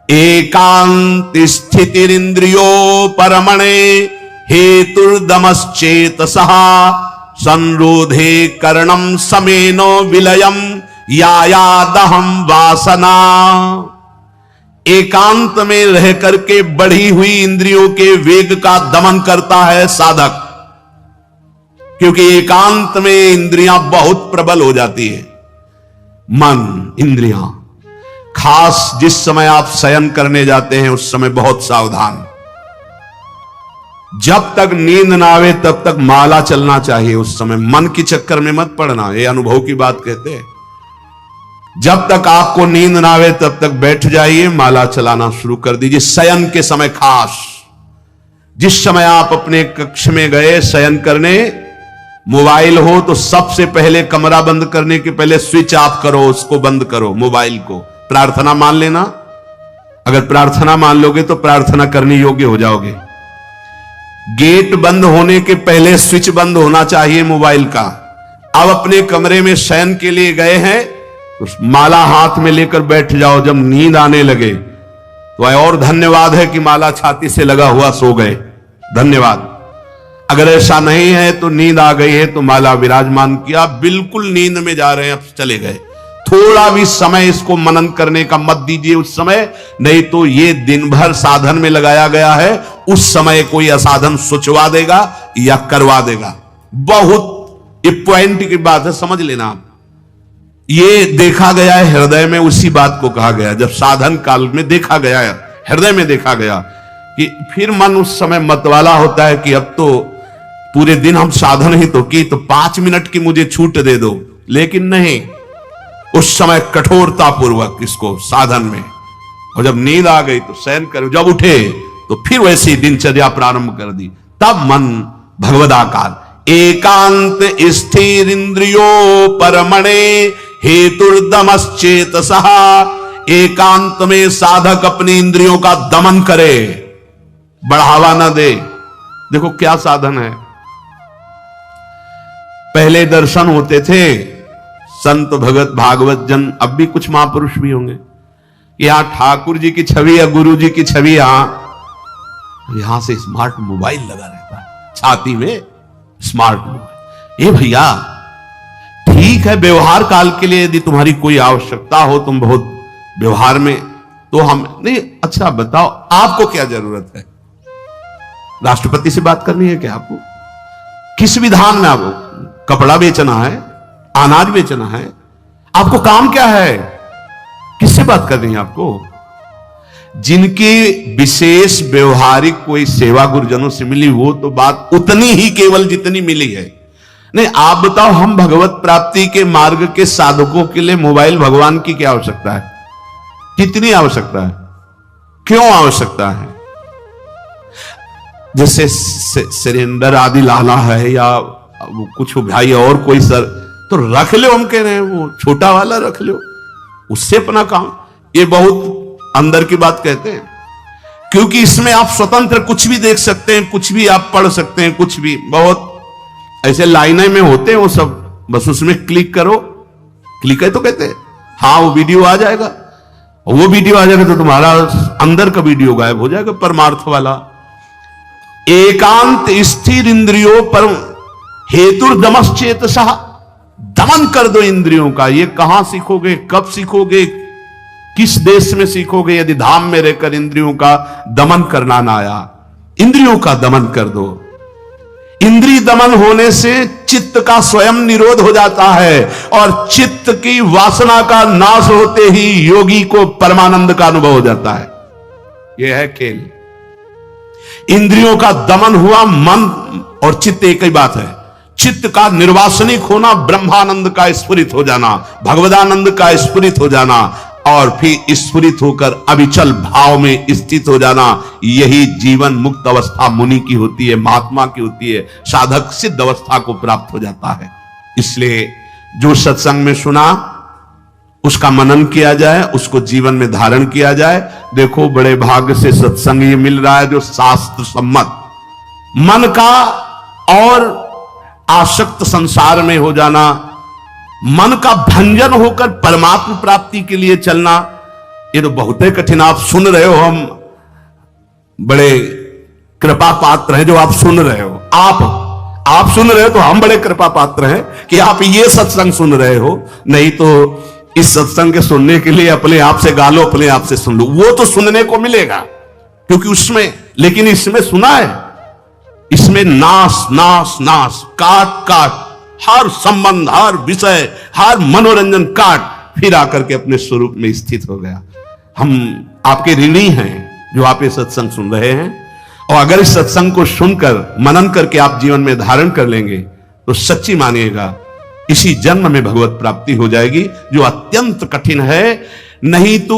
Speaker 1: एकांत स्थितिरिंद्रियो परमणे हेतुर्दमश्चेतसः संरोधे करणम समेनो विलयम यायादहम वासना। एकांत में रह करके बढ़ी हुई इंद्रियों के वेग का दमन करता है साधक, क्योंकि एकांत में इंद्रियां बहुत प्रबल हो जाती है। मन, इंद्रियां, खास जिस समय आप शयन करने जाते हैं उस समय बहुत सावधान। जब तक नींद ना आवे तब तक माला चलना चाहिए। उस समय मन के चक्कर में मत पड़ना, ये अनुभव की बात कहते हैं। जब तक आपको नींद ना आवे तब तक बैठ जाइए, माला चलाना शुरू कर दीजिए। शयन के समय खास, जिस समय आप अपने कक्ष में गए शयन करने, मोबाइल हो तो सबसे पहले कमरा बंद करने के पहले स्विच ऑफ करो, उसको बंद करो मोबाइल को। प्रार्थना मान लेना, अगर प्रार्थना मान लोगे तो प्रार्थना करने योग्य हो जाओगे। गेट बंद होने के पहले स्विच बंद होना चाहिए मोबाइल का। अब अपने कमरे में शयन के लिए गए हैं तो माला हाथ में लेकर बैठ जाओ। जब नींद आने लगे तो और धन्यवाद है कि माला छाती से लगा हुआ सो गए, धन्यवाद। अगर ऐसा नहीं है तो नींद आ गई है तो माला विराजमान किया, बिल्कुल नींद में जा रहे हैं, अब चले गए। थोड़ा भी समय इसको मनन करने का मत दीजिए उस समय, नहीं तो ये दिन भर साधन में लगाया गया है, उस समय कोई असाधन सोचवा देगा या करवा देगा। बहुत ये पॉइंट की बात है, समझ लेना आप। ये देखा गया है हृदय में, उसी बात को कहा गया जब साधन काल में देखा गया है, हृदय में देखा गया कि फिर मन उस समय मतवाला होता है कि अब तो पूरे दिन हम साधन ही तो की, तो 5 मिनट की मुझे छूट दे दो। लेकिन नहीं, उस समय कठोरता पूर्वक इसको साधन में, और जब नींद आ गई तो शयन करो, जब उठे तो फिर वैसी दिनचर्या प्रारंभ कर दी। तब मन भगवदाकार। एकांत स्थिर इंद्रियो परमणे हेतुर्दमश्चेतसः। एकांत में साधक अपनी इंद्रियों का दमन करे, बढ़ावा ना दे। देखो क्या साधन है। पहले दर्शन होते थे संत भगत भागवत जन, अब भी कुछ महापुरुष भी होंगे, यहां ठाकुर जी की छवि या गुरु जी की छवि, यहां से स्मार्ट मोबाइल लगा रहता है छाती में, स्मार्ट मोबाइल। ये भैया ठीक है, व्यवहार काल के लिए यदि तुम्हारी कोई आवश्यकता हो, तुम बहुत व्यवहार में, तो हम नहीं। अच्छा बताओ आपको क्या जरूरत है? राष्ट्रपति से बात करनी है क्या आपको? किस विधान में आपको कपड़ा बेचना है, अनाज बेचना है? आपको काम क्या है? किससे बात करनी है आपको? जिनकी विशेष व्यवहारिक कोई सेवा गुरुजनों से मिली, वो तो बात उतनी ही केवल जितनी मिली है। नहीं, आप बताओ, हम भगवत प्राप्ति के मार्ग के साधकों के लिए मोबाइल भगवान की क्या आवश्यकता है? कितनी आवश्यकता है? क्यों आवश्यकता है? जैसे सिलेंडर आदि लाना है या कुछ भाई और कोई सर, तो रख लो, हम कह रहे हैं वो छोटा वाला रख लो, उससे अपना काम। ये बहुत अंदर की बात कहते हैं, क्योंकि इसमें आप स्वतंत्र कुछ भी देख सकते हैं, कुछ भी आप पढ़ सकते हैं, कुछ भी। बहुत ऐसे लाइनें में होते हैं वो सब, बस उसमें क्लिक करो, क्लिक है तो कहते हैं हाँ वो वीडियो आ जाएगा। वो वीडियो आ जाएगा तो तुम्हारा अंदर का वीडियो गायब हो जाएगा, परमार्थ वाला। एकांत स्थिर इंद्रियों पर हेतुर्दमश्चेतसः। दमन कर दो इंद्रियों का। ये कहां सीखोगे, कब सीखोगे, किस देश में सीखोगे, यदि धाम में रहकर इंद्रियों का दमन करना ना आया? इंद्रियों का दमन कर दो। इंद्रिय दमन होने से चित्त का स्वयं निरोध हो जाता है, और चित्त की वासना का नाश होते ही योगी को परमानंद का अनुभव हो जाता है। यह है खेल। इंद्रियों का दमन हुआ, मन और चित्त एक ही बात है। चित्त का निर्वासनिक होना, ब्रह्मानंद का स्फुरित हो जाना, भगवदानंद का स्फुरित हो जाना, और फिर स्फुरित होकर अविचल भाव में स्थित हो जाना। यही जीवन मुक्त अवस्था मुनि की होती है, महात्मा की होती है। साधक सिद्ध अवस्था को प्राप्त हो जाता है। इसलिए जो सत्संग में सुना उसका मनन किया जाए, उसको जीवन में धारण किया जाए। देखो बड़े भाग्य से सत्संग ये मिल रहा है जो शास्त्र सम्मत। मन का और आसक्त संसार में हो जाना, मन का भंजन होकर परमात्मा प्राप्ति के लिए चलना, ये तो बहुत ही कठिन। आप सुन रहे हो, हम बड़े कृपा पात्र हैं जो आप सुन रहे हो। आप सुन रहे हो तो हम बड़े कृपा पात्र हैं कि आप ये सत्संग सुन रहे हो। नहीं तो इस सत्संग के सुनने के लिए अपने आप से गा लो, अपने आप से सुन लो, वो तो सुनने को मिलेगा क्योंकि उसमें, लेकिन इसमें सुना है, इसमें नाश नाश नाश, काट काट, हर संबंध, हर विषय, हर मनोरंजन काट, फिर आकर के अपने स्वरूप में स्थित हो गया। हम आपके ऋणी हैं जो आप ये सत्संग सुन रहे हैं, और अगर इस सत्संग को सुनकर मनन करके आप जीवन में धारण कर लेंगे तो सच्ची मानिएगा इसी जन्म में भगवत प्राप्ति हो जाएगी, जो अत्यंत कठिन है। नहीं तो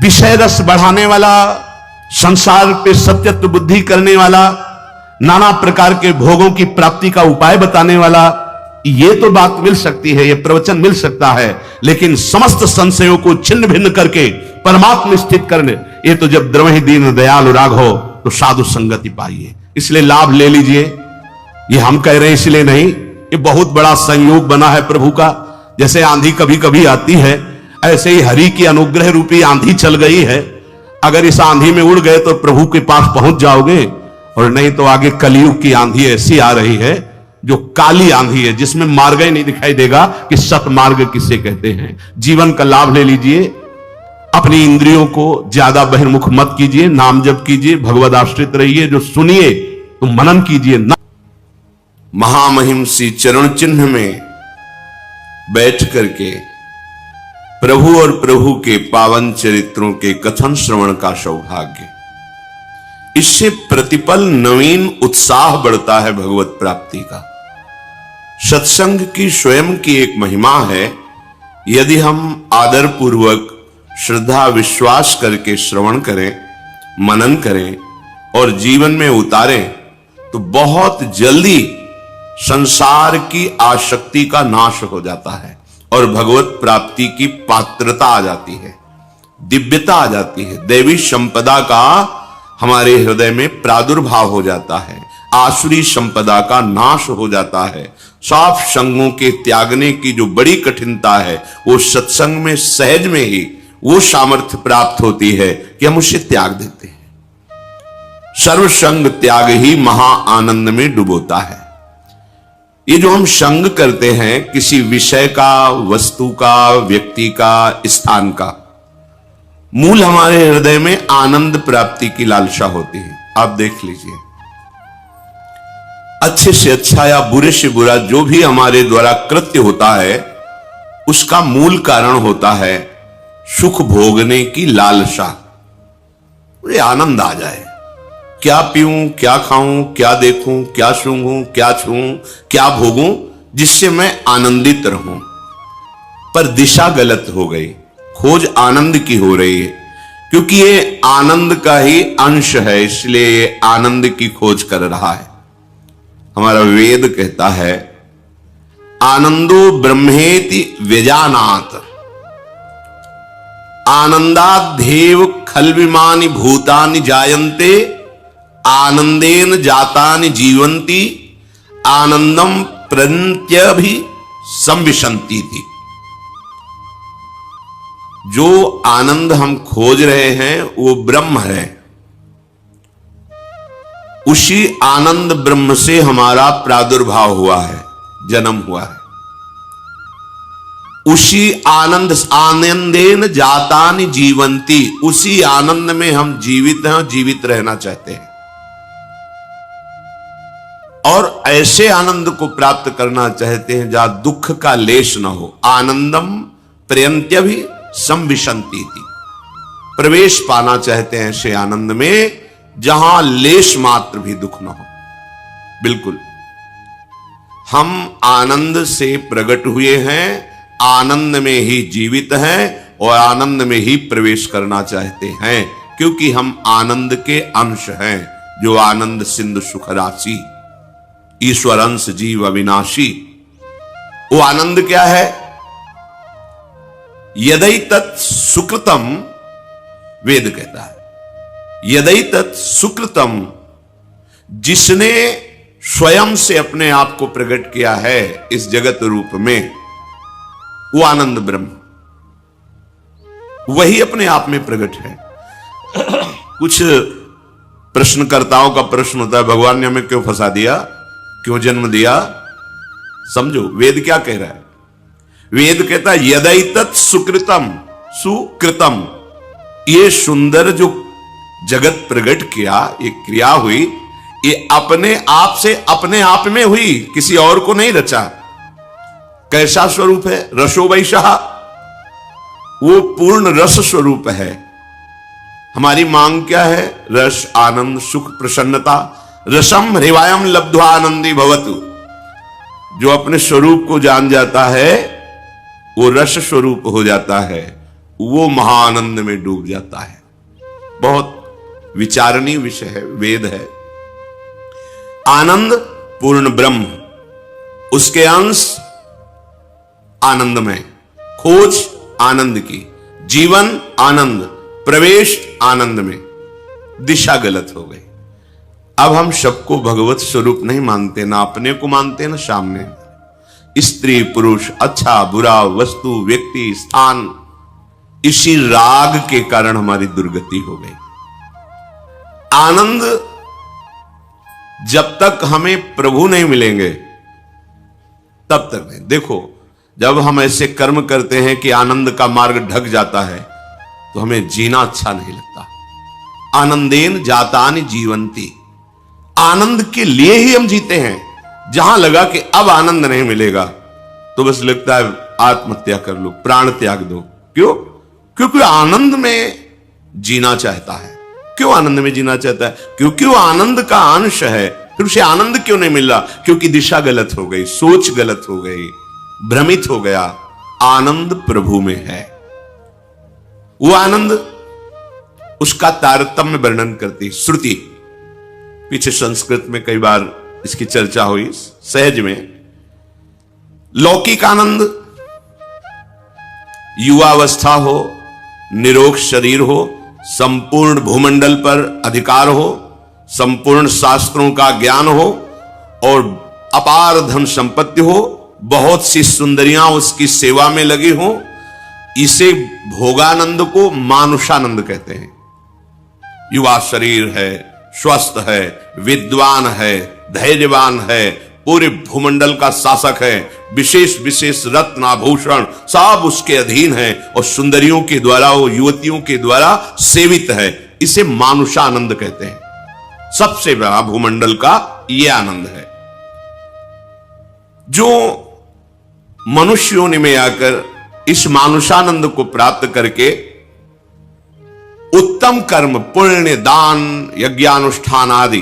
Speaker 1: विषय रस बढ़ाने वाला, संसार पे सत्यत्व बुद्धि करने वाला, नाना प्रकार के भोगों की प्राप्ति का उपाय बताने वाला, ये तो बात मिल सकती है, ये प्रवचन मिल सकता है, लेकिन समस्त संशयों को छिन्न भिन्न करके परमात्मा स्थित करने, ये तो जब द्रवहि दीन दयाल राघव तो साधु संगति पाइए। इसलिए लाभ ले लीजिए। ये हम कह रहे हैं इसलिए नहीं, ये बहुत बड़ा संयोग बना है प्रभु का। जैसे आंधी कभी कभी आती है, ऐसे ही हरि की अनुग्रह रूपी आंधी चल गई है। अगर इस आंधी में उड़ गए तो प्रभु के पास पहुंच जाओगे, और नहीं तो आगे कलयुग की आंधी ऐसी आ रही है जो काली आंधी है, जिसमें मार्ग ही नहीं दिखाई देगा कि सतमार्ग किसे कहते हैं। जीवन का लाभ ले लीजिए, अपनी इंद्रियों को ज्यादा बहिर्मुख मत कीजिए, नाम जप कीजिए, भगवद आश्रित रहिए, जो सुनिए तो मनन कीजिए। महामहिम सी चरण चिन्ह में बैठ करके प्रभु और प्रभु के पावन चरित्रों के कथन श्रवण का सौभाग्य, इससे प्रतिपल नवीन उत्साह बढ़ता है भगवत प्राप्ति का। सत्संग की स्वयं की एक महिमा है। यदि हम आदर पूर्वक श्रद्धा विश्वास करके श्रवण करें, मनन करें और जीवन में उतारें तो बहुत जल्दी संसार की आसक्ति का नाश हो जाता है और भगवत प्राप्ति की पात्रता आ जाती है, दिव्यता आ जाती है, दैवी संपदा का हमारे हृदय में प्रादुर्भाव हो जाता है, आसुरी संपदा का नाश हो जाता है। साफ संगों के त्यागने की जो बड़ी कठिनता है, वो सत्संग में सहज में ही वो सामर्थ्य प्राप्त होती है कि हम उसे त्याग देते हैं। सर्वसंग त्याग ही महा आनंद में डुबोता है। ये जो हम संग करते हैं किसी विषय का, वस्तु का, व्यक्ति का, स्थान का, मूल हमारे हृदय में आनंद प्राप्ति की लालसा होती है। आप देख लीजिए, अच्छे से अच्छा या बुरे से बुरा जो भी हमारे द्वारा कृत्य होता है, उसका मूल कारण होता है सुख भोगने की लालसा। मुझे आनंद आ जाए, क्या पीऊं, क्या खाऊं, क्या देखूं, क्या सूंघूं, क्या छूऊं, क्या भोगूं, जिससे मैं आनंदित रहूं। पर दिशा गलत हो गई, खोज आनंद की हो रही है, क्योंकि ये आनंद का ही अंश है, इसलिए ये आनंद की खोज कर रहा है। हमारा वेद कहता है आनंदो ब्रह्मेति व्यजानात, आनंदाद्धेव खल्विमानि भूतानि जायन्ते, आनंदेन जातानि जीवन्ति, आनंदम प्रत्यभि संविशन्ति थी। जो आनंद हम खोज रहे हैं वो ब्रह्म है। उसी आनंद ब्रह्म से हमारा प्रादुर्भाव हुआ है, जन्म हुआ है। उसी आनंद, आनंदेन जातानि जीवंती, उसी आनंद में हम जीवित हैं, जीवित रहना चाहते हैं और ऐसे आनंद को प्राप्त करना चाहते हैं जहां दुख का लेश न हो। आनंदम प्रत्यभि संविशन्ति थी, प्रवेश पाना चाहते हैं ऐसे आनंद में जहां लेश मात्र भी दुख न हो। बिल्कुल हम आनंद से प्रकट हुए हैं, आनंद में ही जीवित हैं और आनंद में ही प्रवेश करना चाहते हैं, क्योंकि हम आनंद के अंश हैं, जो आनंद सिंधु सुख राशि, ईश्वर अंश जीव अविनाशी। वो आनंद क्या है? यदि तत् सुकृतम, वेद कहता है, यदि तत् सुकृतम, जिसने स्वयं से अपने आप को प्रकट किया है इस जगत रूप में, वो आनंद ब्रह्म वही अपने आप में प्रकट है। कुछ प्रश्नकर्ताओं का प्रश्न होता है, भगवान ने हमें क्यों फंसा दिया, क्यों जन्म दिया? समझो वेद क्या कह रहा है। वेद कहता है यदि तत् सुकृतम, सुकृतम, ये सुंदर जो जगत प्रकट किया, ये क्रिया हुई, ये अपने आप से अपने आप में हुई, किसी और को नहीं रचा। कैसा स्वरूप है? रसो वैशः, वो पूर्ण रस स्वरूप है। हमारी मांग क्या है? रस, आनंद, सुख, प्रसन्नता। रसम हृवायम लब्ध्वा आनंदी भवतु। जो अपने स्वरूप को जान जाता है वो रस स्वरूप हो जाता है, वो महाआनंद में डूब जाता है। बहुत विचारणीय विषय है, वेद है। आनंद पूर्ण ब्रह्म, उसके अंश आनंदमय, खोज आनंद की, जीवन आनंद, प्रवेश आनंद में। दिशा गलत हो गई। अब हम सबको भगवत स्वरूप नहीं मानते, ना अपने को मानते ना सामने। स्त्री पुरुष, अच्छा बुरा, वस्तु, व्यक्ति, स्थान, इसी राग के कारण हमारी दुर्गति हो गई। आनंद जब तक हमें प्रभु नहीं मिलेंगे तब तक नहीं। देखो, जब हम ऐसे कर्म करते हैं कि आनंद का मार्ग ढक जाता है तो हमें जीना अच्छा नहीं लगता। आनंदेन जातानि जीवंती, आनंद के लिए ही हम जीते हैं। जहां लगा कि अब आनंद नहीं मिलेगा तो बस लगता है आत्महत्या कर लो, प्राण त्याग दो। क्यों? क्योंकि आनंद में जीना चाहता है। क्यों आनंद में जीना चाहता है? क्योंकि वो आनंद का अंश है। फिर उसे आनंद क्यों नहीं मिल रहा? क्योंकि दिशा गलत हो गई, सोच गलत हो गई, भ्रमित हो गया। आनंद प्रभु में है। वो आनंद, उसका तारतम्य वर्णन करती श्रुति। पीछे संस्कृत में कई बार इसकी चर्चा हुई, सहज में। लौकिक आनंद, युवावस्था हो, निरोग शरीर हो, संपूर्ण भूमंडल पर अधिकार हो, संपूर्ण शास्त्रों का ज्ञान हो और अपार धन संपत्ति हो, बहुत सी सुंदरियां उसकी सेवा में लगी हो, इसे भोगानंद को मानुषानंद कहते हैं। युवा शरीर है, स्वस्थ है, विद्वान है, धैर्यवान है, पूरे भूमंडल का शासक है, विशेष विशेष रत्न आभूषण सब उसके अधीन है और सुंदरियों के द्वारा, वो युवतियों के द्वारा सेवित है। इसे मानुषानंद कहते हैं। सबसे बड़ा भूमंडल का यह आनंद है जो मनुष्य योनि में आकर इस मानुषानंद को प्राप्त करके उत्तम कर्म, पुण्य, दान, यज्ञानुष्ठान आदि,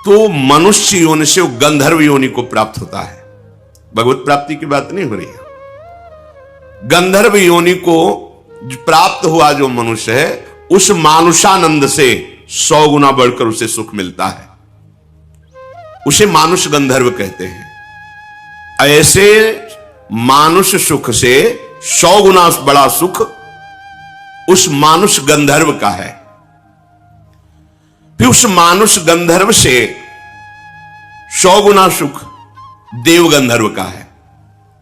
Speaker 1: तो मनुष्य योनि से गंधर्व योनि को प्राप्त होता है। भगवत प्राप्ति की बात नहीं हो रही है। गंधर्व योनि को प्राप्त हुआ जो मनुष्य है, उस मानुषानंद से 100 गुना बढ़कर उसे सुख मिलता है। उसे मानुष गंधर्व कहते हैं। ऐसे मानुष सुख से 100 गुना बड़ा सुख उस मानुष गंधर्व का है। फिर उस मानुष गंधर्व से 100 गुना सुख देव गंधर्व का है,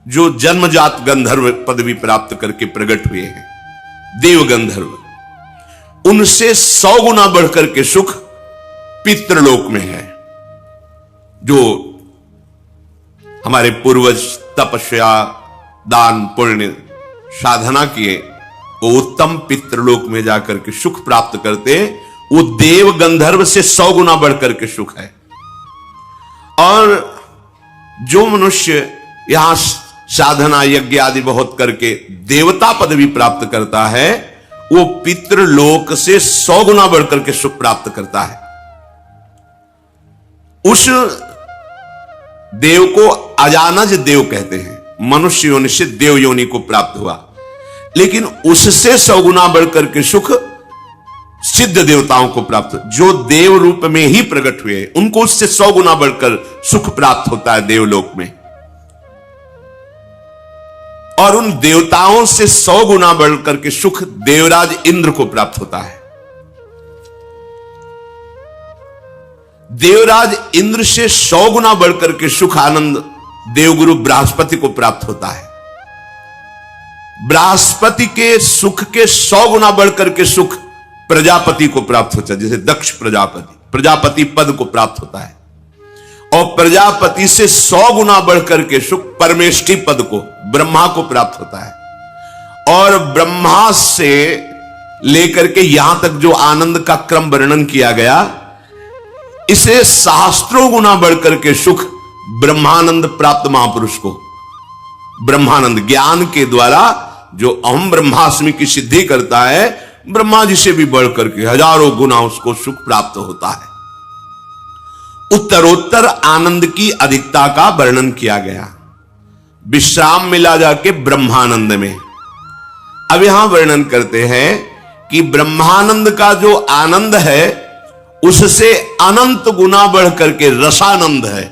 Speaker 1: जो जन्मजात गंधर्व पदवी प्राप्त करके प्रकट हुए हैं। देव गंधर्व, उनसे 100 गुना बढ़कर के सुख पितृलोक में है। जो हमारे पूर्वज तपस्या, दान, पुण्य, साधना किए, वो उत्तम पितृलोक में जाकर के सुख प्राप्त करते। वो देव गंधर्व से 100 गुना बढ़कर के सुख है। और जो मनुष्य यहां साधना, यज्ञ आदि बहुत करके देवता पदवी प्राप्त करता है, वो पितृलोक से 100 गुना बढ़कर के सुख प्राप्त करता है। उस देव को अजानज देव कहते हैं। मनुष्य योनि से देव योनि को प्राप्त हुआ, लेकिन उससे 100 गुना बढ़कर के सुख सिद्ध देवताओं को प्राप्त, जो देव रूप में ही प्रकट हुए, उनको उससे 100 गुना बढ़कर सुख प्राप्त होता है देवलोक में। और उन देवताओं से 100 गुना बढ़कर के सुख देवराज इंद्र को प्राप्त होता है। देवराज इंद्र से 100 गुना बढ़कर के सुख आनंद देवगुरु बृहस्पति को प्राप्त होता है। बृहस्पति के सुख के 100 गुना बढ़कर के सुख प्रजापति को प्राप्त होता है, जैसे दक्ष प्रजापति पद को प्राप्त होता है। और प्रजापति से 100 गुना बढ़कर के सुख परमेष्ठी पद को, ब्रह्मा को प्राप्त होता है। और ब्रह्मा से लेकर के यहां तक जो आनंद का क्रम वर्णन किया गया, इसे सहस्त्रों गुना बढ़कर के सुख ब्रह्मानंद प्राप्त महापुरुष को, ब्रह्मानंद ज्ञान के द्वारा जो अहम ब्रह्मास्मि की सिद्धि करता है, ब्रह्मा जी से भी बढ़कर के हजारों गुना उसको सुख प्राप्त होता है। उत्तरोत्तर आनंद की अधिकता का वर्णन किया गया, विश्राम मिला जाके ब्रह्मानंद में। अब यहां वर्णन करते हैं कि ब्रह्मानंद का जो आनंद है उससे अनंत गुना बढ़कर के रसानंद है।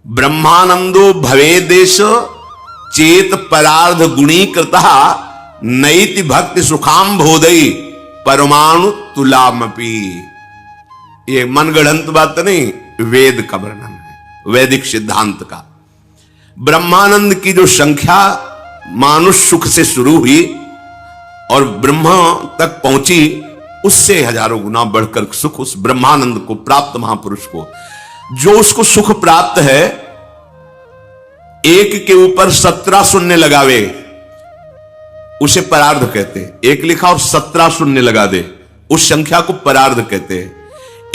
Speaker 1: ब्रह्मानंदो भवे देश चेत परार्ध गुणीकृता नैति भक्ति सुखाम बोधई परमाणु तुलामपि। ये मनगढ़ंत बात नहीं, वेद का वर्णन है, वैदिक सिद्धांत का। ब्रह्मानंद की जो संख्या मानुष सुख से शुरू हुई और ब्रह्मा तक पहुंची, उससे हजारों गुना बढ़कर सुख उस ब्रह्मानंद को प्राप्त महापुरुष को, जो उसको सुख प्राप्त है, एक के ऊपर 17 शून्य लगावे उसे परार्ध कहते हैं। एक लिखा और 17 शून्य लगा दे, उस संख्या को परार्ध कहते हैं।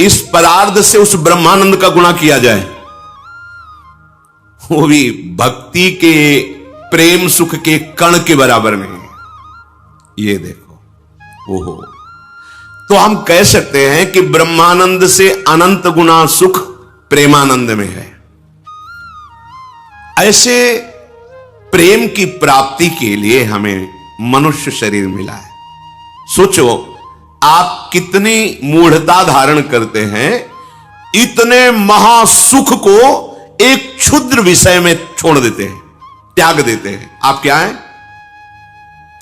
Speaker 1: इस परार्ध से उस ब्रह्मानंद का गुणा किया जाए, वो भी भक्ति के प्रेम सुख के कण के बराबर नहीं है। ये देखो, ओहो, तो हम कह सकते हैं कि ब्रह्मानंद से अनंत गुना सुख प्रेमानंद में है। ऐसे प्रेम की प्राप्ति के लिए हमें मनुष्य शरीर मिला है। सोचो, आप कितनी मूढ़ता धारण करते हैं, इतने महासुख को एक क्षुद्र विषय में छोड़ देते हैं, त्याग देते हैं। आप क्या हैं?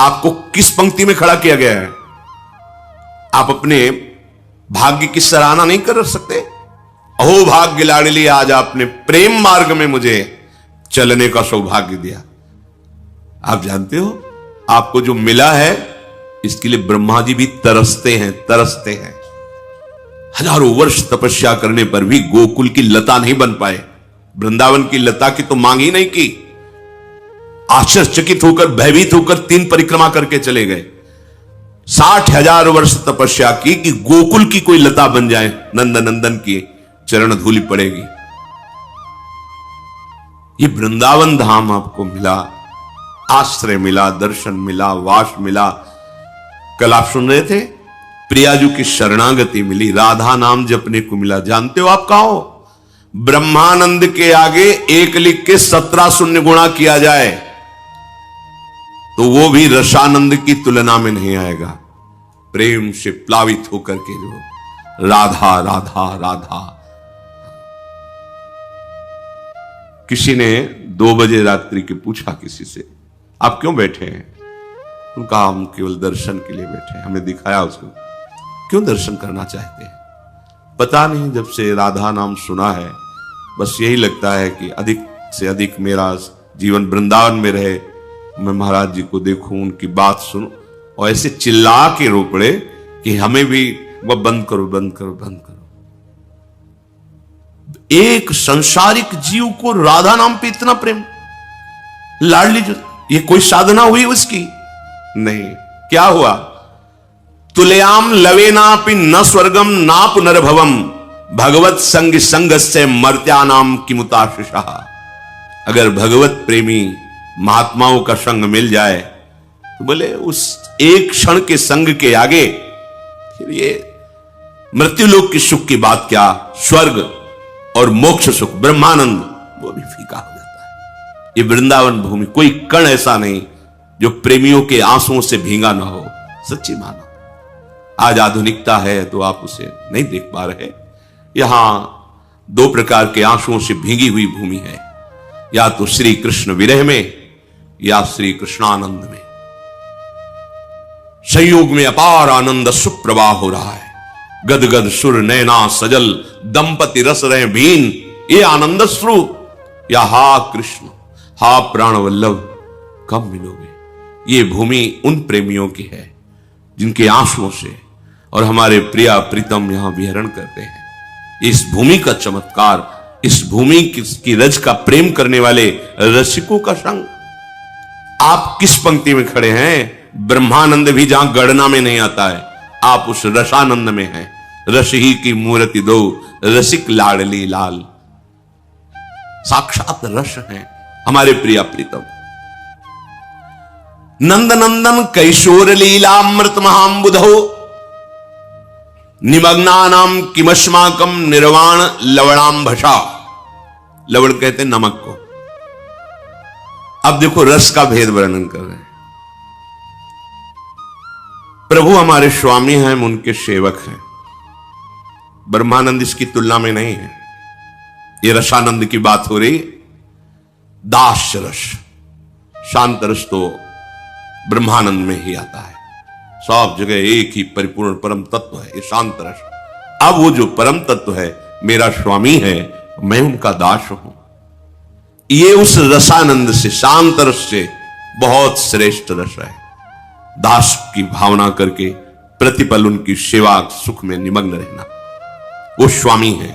Speaker 1: आपको किस पंक्ति में खड़ा किया गया है? आप अपने भाग्य की सराहना नहीं कर सकते? अहो भाग्य लाडली, आज आपने प्रेम मार्ग में मुझे चलने का सौभाग्य दिया। आप जानते हो, आपको जो मिला है इसके लिए ब्रह्मा जी भी तरसते हैं। हजारों वर्ष तपस्या करने पर भी गोकुल की लता नहीं बन पाए, वृंदावन की लता की तो मांग ही नहीं की। आश्चर्यचकित होकर, भयभीत होकर 3 परिक्रमा करके चले गए। 60,000 वर्ष तपस्या की कि गोकुल की कोई लता बन जाए, नंदन की चरण धूलि पड़ेगी। ये वृंदावन धाम आपको मिला, आश्रय मिला, दर्शन मिला, वास मिला। कल आप सुन रहे थे, प्रियाजू की शरणागति मिली, राधा नाम जपने को मिला। जानते हो आप कहां हो? ब्रह्मानंद के आगे 1 लिख के 17 शून्य गुणा किया जाए तो वो भी रसानंद की तुलना में नहीं आएगा। प्रेम से प्लावित होकर के जो राधा राधा राधा। किसी ने 2 बजे रात्रि के पूछा किसी से, आप क्यों बैठे हैं? उनका, हम केवल दर्शन के लिए बैठे हैं। हमें दिखाया उसको, क्यों दर्शन करना चाहते हैं? पता नहीं, जब से राधा नाम सुना है बस यही लगता है कि अधिक से अधिक मेरा जीवन वृंदावन में रहे, मैं महाराज जी को देखूं, उनकी बात सुनूं, और ऐसे चिल्ला के रो पड़े कि हमें भी वह बंद करो बंद करो बंद करो। एक संसारिक जीव को राधा नाम पे इतना प्रेम, लाडली, ये कोई साधना हुई उसकी? नहीं। क्या हुआ? तुलयाम लवेनापि न स्वर्गम ना पुनर्भवम भगवत संग संगस्य मर्त्यानाम किमुताशिषा। अगर भगवत प्रेमी महात्माओं का संग मिल जाए तो बोले उस एक क्षण के संग के आगे फिर ये मृत्युलोक की सुख की बात क्या, स्वर्ग और मोक्ष सुख, ब्रह्मानंद, वो भी फीका हो जाता है। ये वृंदावन भूमि, कोई कण ऐसा नहीं जो प्रेमियों के आंसुओं से भींगा ना हो। सच्ची मानो, आज आधुनिकता है तो आप उसे नहीं देख पा रहे। यहां 2 प्रकार के आंसुओं से भींगी हुई भूमि है, या तो श्री कृष्ण विरह में, या श्री कृष्णानंद में। संयोग में अपार आनंद सुप्रवाह हो रहा है। गदगद सुर नैना सजल दंपति रस रहे भीन, ये आनंद श्रु या हा कृष्ण हा प्राण वल्लभ कब मिलोगे। ये भूमि उन प्रेमियों की है जिनके आंसुओं से और हमारे प्रिया प्रीतम यहां विहरण करते हैं। इस भूमि का चमत्कार, इस भूमि की रज का प्रेम करने वाले रसिकों का संग। आप किस पंक्ति में खड़े हैं? ब्रह्मानंद भी जहां गणना में नहीं आता है, आप उस रसानंद में हैं। रस ही की मूर्ति दो रसिक लाडली लाल, साक्षात रस हैं हमारे प्रिया प्रीतम। नंद नंदन कैशोर लीलामृत महाम्बुधो निमग्नानाम किमस्माकम निर्वाण लवणांभषा। लवण कहते हैं नमक को। अब देखो रस का भेद वर्णन कर रहे हैं। प्रभु हमारे स्वामी हैं, हम उनके सेवक हैं। ब्रह्मानंद इसकी तुलना में नहीं है। ये रसानंद की बात हो रही। दास रस, शांत रस तो ब्रह्मानंद में ही आता है। सब जगह एक ही परिपूर्ण परम तत्व है, ये शांत रस। अब वो जो परम तत्व है मेरा स्वामी है, मैं उनका दास हूं। ये उस रसानंद से, शांत रस से बहुत श्रेष्ठ रस है। दास की भावना करके प्रतिपल उनकी सेवा सुख में निमग्न रहना, वो स्वामी है।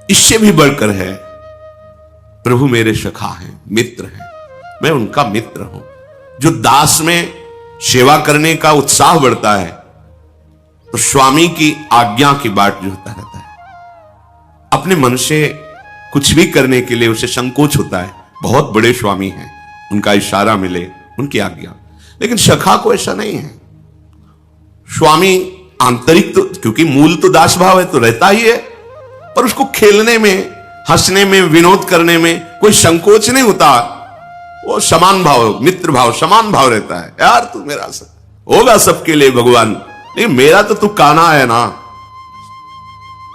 Speaker 1: इससे भी बढ़कर है प्रभु मेरे सखा हैं, मित्र हैं, मैं उनका मित्र हूं। जो दास में सेवा करने का उत्साह बढ़ता है तो स्वामी की आज्ञा की बाट जोता रहता है। अपने मन से कुछ भी करने के लिए उसे संकोच होता है। बहुत बड़े स्वामी हैं, उनका इशारा मिले, उनकी आज्ञा। लेकिन सखा को ऐसा नहीं है। स्वामी आंतरिक तो, क्योंकि मूल तो दास भाव है तो रहता ही है, पर उसको खेलने में, हंसने में, विनोद करने में कोई संकोच नहीं होता। वो समान भाव, मित्र भाव, समान भाव रहता है। यार तू मेरा सब होगा सबके लिए भगवान, लेकिन मेरा तो तू कान्हा है ना।